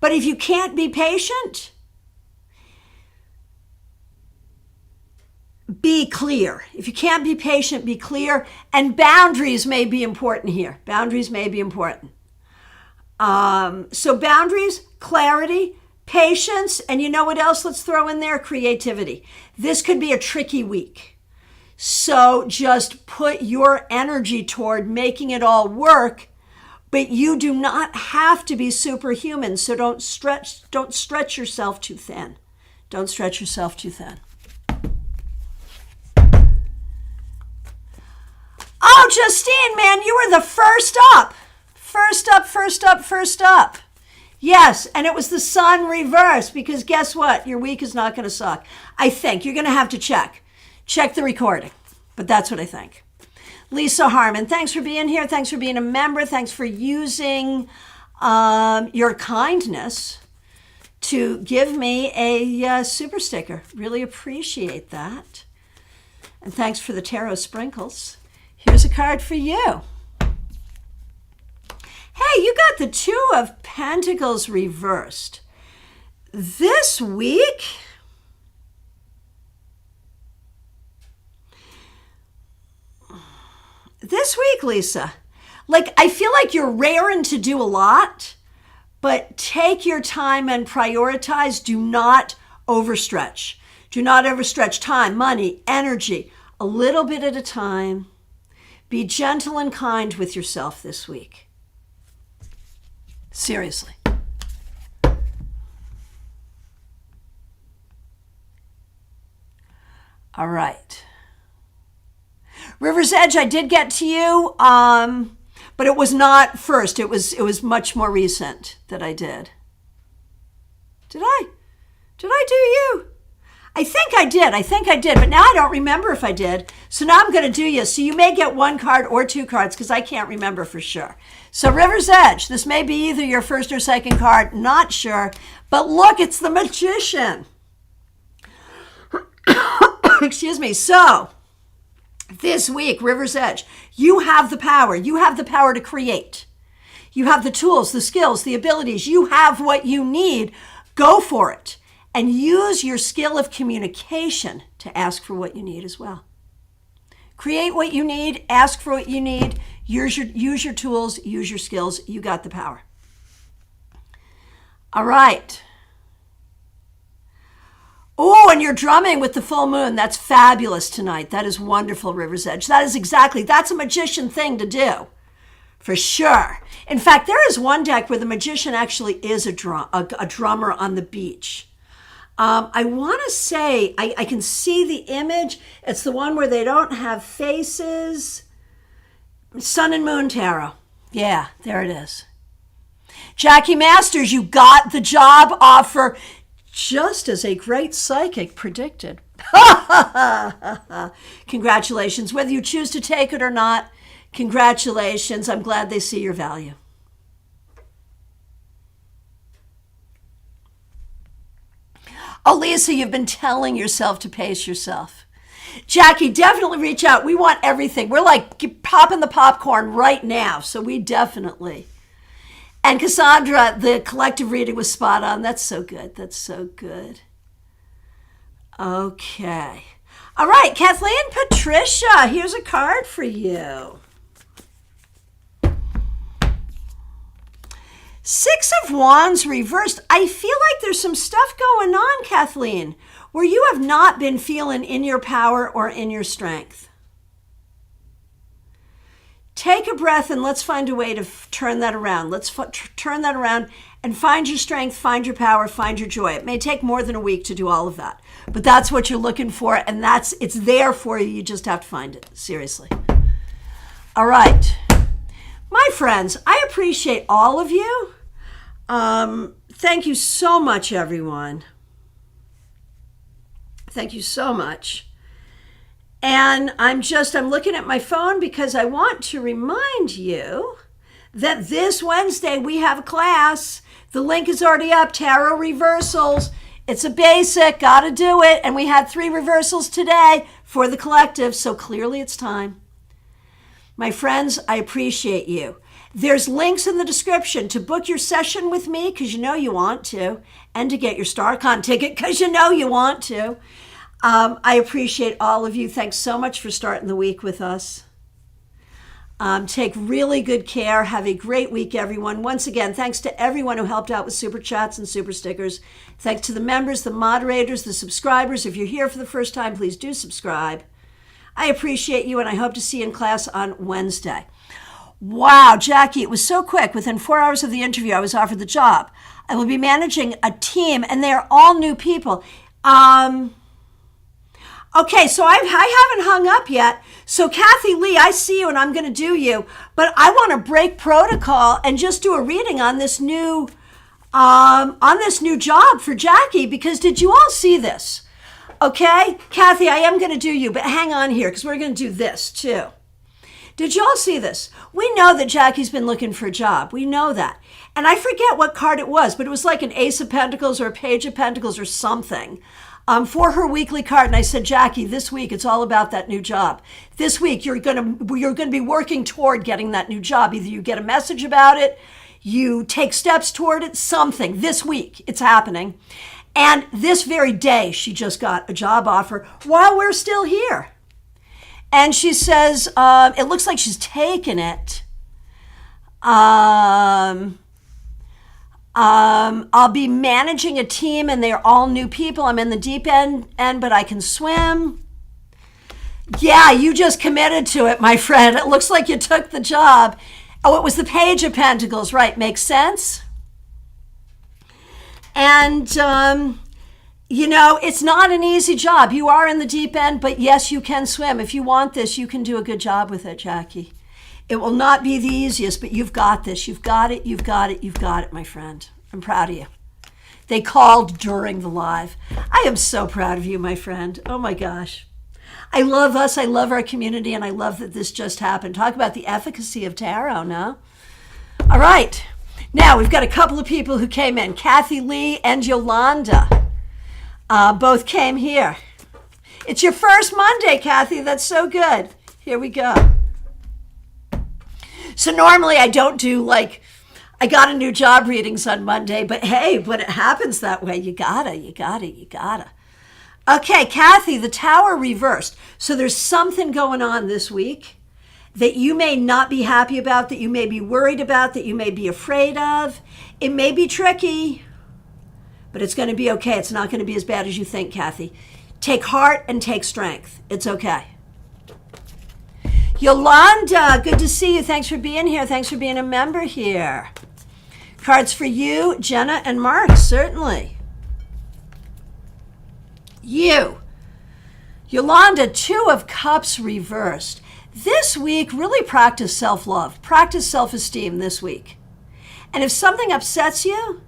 But if you can't be patient, be clear. If you can't be patient, be clear. And boundaries may be important here. Boundaries may be important. So boundaries, clarity, patience, and you know what else? Let's throw in there creativity. This could be a tricky week. So just put your energy toward making it all work, but you do not have to be superhuman. So don't stretch yourself too thin. Don't stretch yourself too thin. Oh, Justine, man, you were the first up. First up. Yes, and it was the sun reversed because guess what? Your week is not going to suck. I think you're going to have to check the recording, but that's what I think. Lisa Harmon, thanks for being here. Thanks for being a member. Thanks for using your kindness to give me a super sticker. Really appreciate that. And thanks for the tarot sprinkles. Here's a card for you. Hey, you got the Two of Pentacles reversed. This week, Lisa, like I feel like you're raring to do a lot, but take your time and prioritize. Do not overstretch. Do not overstretch time, money, energy, a little bit at a time. Be gentle and kind with yourself this week. Seriously. All right. River's Edge, I did get to you, but it was not first. It was much more recent that I did. Did I do you? I think I did, but now I don't remember if I did. So now I'm going to do you. So you may get one card or two cards because I can't remember for sure. So River's Edge, this may be either your first or second card, not sure. But look, it's the Magician. Excuse me. So this week, River's Edge, you have the power. You have the power to create. You have the tools, the skills, the abilities. You have what you need. Go for it. And use your skill of communication to ask for what you need as well. Create what you need, ask for what you need, use your tools, use your skills. You got the power. All right. Oh, and you're drumming with the full moon. That's fabulous tonight. That is wonderful, River's Edge. That's a magician thing to do, for sure. In fact, there is one deck where the magician actually is a drummer on the beach. I want to say, I can see the image. It's the one where they don't have faces. Sun and Moon Tarot. Yeah, there it is. Jackie Masters, you got the job offer just as a great psychic predicted. Congratulations. Whether you choose to take it or not, congratulations. I'm glad they see your value. Oh, Lisa, you've been telling yourself to pace yourself. Jackie, definitely reach out. We want everything. We're like popping the popcorn right now, so we definitely. And Cassandra, the collective reading was spot on. That's so good. That's so good. Okay. All right, Kathleen Patricia, here's a card for you. Six of Wands reversed. I feel like there's some stuff going on, Kathleen, where you have not been feeling in your power or in your strength. Take a breath and let's find a way to turn that around. Let's turn that around and find your strength, find your power, find your joy. It may take more than a week to do all of that, but that's what you're looking for, and it's there for you. You just have to find it. Seriously. All right. My friends, I appreciate all of you. Thank you so much, everyone. Thank you so much. And I'm looking at my phone because I want to remind you that this Wednesday we have a class. The link is already up, Tarot Reversals. It's a basic, gotta do it. And we had 3 reversals today for the collective, so clearly it's time. My friends, I appreciate you. There's links in the description to book your session with me because you know you want to, and to get your StarCon ticket because you know you want to. I appreciate all of you. Thanks so much for starting the week with us. Take really good care. Have a great week, everyone. Once again, thanks to everyone who helped out with super chats and super stickers. Thanks to the members, the moderators, the subscribers. If you're here for the first time, please do subscribe. I appreciate you, and I hope to see you in class on Wednesday. Wow, Jackie, it was so quick. Within 4 hours of the interview, I was offered the job. I will be managing a team, and they are all new people. Okay, so I haven't hung up yet. So Kathy Lee, I see you and I'm going to do you, but I want to break protocol and just do a reading on this new job for Jackie, because did you all see this? Okay, Kathy, I am going to do you, but hang on here because we're going to do this too. Did you all see this? We know that Jackie's been looking for a job. We know that. And I forget what card it was, but it was like an Ace of Pentacles or a Page of Pentacles or something. For her weekly card, and I said, Jackie, this week it's all about that new job. This week you're gonna be working toward getting that new job. Either you get a message about it, you take steps toward it, something. This week it's happening. And this very day she just got a job offer while we're still here. And she says, it looks like she's taken it. I'll be managing a team and they're all new people. I'm in the deep end, but I can swim. Yeah, you just committed to it, my friend. It looks like you took the job. Oh, it was the Page of Pentacles, right? Makes sense. And, it's not an easy job. You are in the deep end, but yes, you can swim. If you want this, you can do a good job with it, Jackie. It will not be the easiest, but you've got this. You've got it, you've got it, you've got it, my friend. I'm proud of you. They called during the live. I am so proud of you, my friend. Oh my gosh. I love us, I love our community, and I love that this just happened. Talk about the efficacy of tarot, no? All right. Now, we've got a couple of people who came in. Kathy Lee and Yolanda both came here. It's your first Monday, Kathy. That's so good. Here we go. So normally I don't do I got a new job readings on Monday, but hey, when it happens that way, you gotta. Okay, Kathy, the Tower reversed. So there's something going on this week that you may not be happy about, that you may be worried about, that you may be afraid of. It may be tricky, but it's going to be okay. It's not going to be as bad as you think, Kathy. Take heart and take strength. It's okay. Yolanda, good to see you. Thanks for being here. Thanks for being a member here. Cards for you, Jenna and Mark, certainly. You. Yolanda, 2 of Cups reversed. This week, really practice self-love. Practice self-esteem this week. And if something upsets you,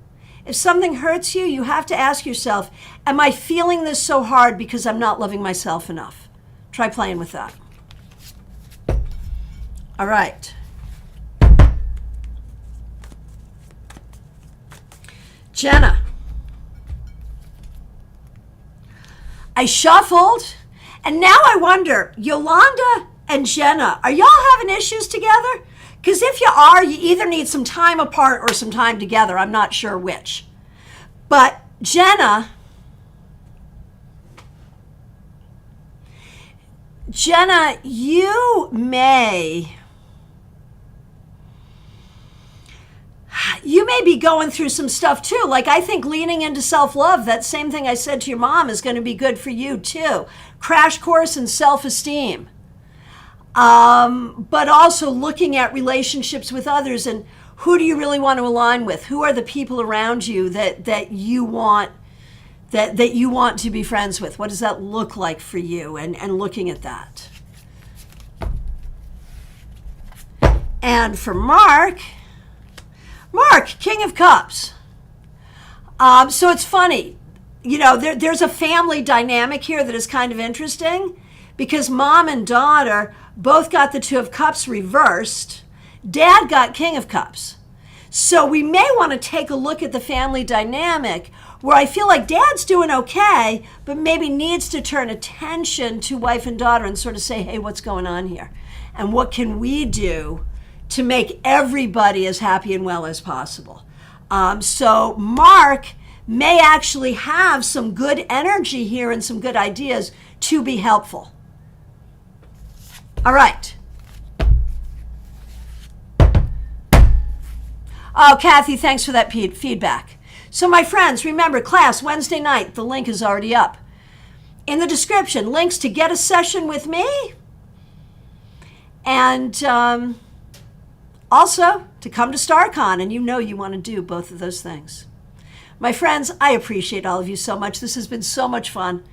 if something hurts you, you have to ask yourself, am I feeling this so hard because I'm not loving myself enough? Try playing with that. All right. Jenna. I shuffled, and now I wonder, Yolanda and Jenna, are y'all having issues together? Because if you are, you either need some time apart or some time together. I'm not sure which. But Jenna, you may be going through some stuff too. I think leaning into self-love, that same thing I said to your mom, is going to be good for you too. Crash course in self-esteem. But also looking at relationships with others and who do you really want to align with? Who are the people around you that you want to be friends with? What does that look like for you? And looking at that. And for Mark, King of Cups. So it's funny. there's a family dynamic here that is kind of interesting because mom and daughter both got the Two of Cups reversed. Dad got King of Cups. So we may want to take a look at the family dynamic where I feel like dad's doing okay, but maybe needs to turn attention to wife and daughter and sort of say, hey, what's going on here? And what can we do to make everybody as happy and well as possible? So Mark may actually have some good energy here and some good ideas to be helpful. All right. Oh, Kathy, thanks for that feedback. So my friends, remember, class Wednesday night, the link is already up. In the description, links to get a session with me and also to come to StarCon, and you want to do both of those things. My friends, I appreciate all of you so much. This has been so much fun.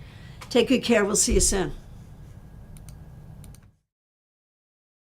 Take good care. We'll see you soon.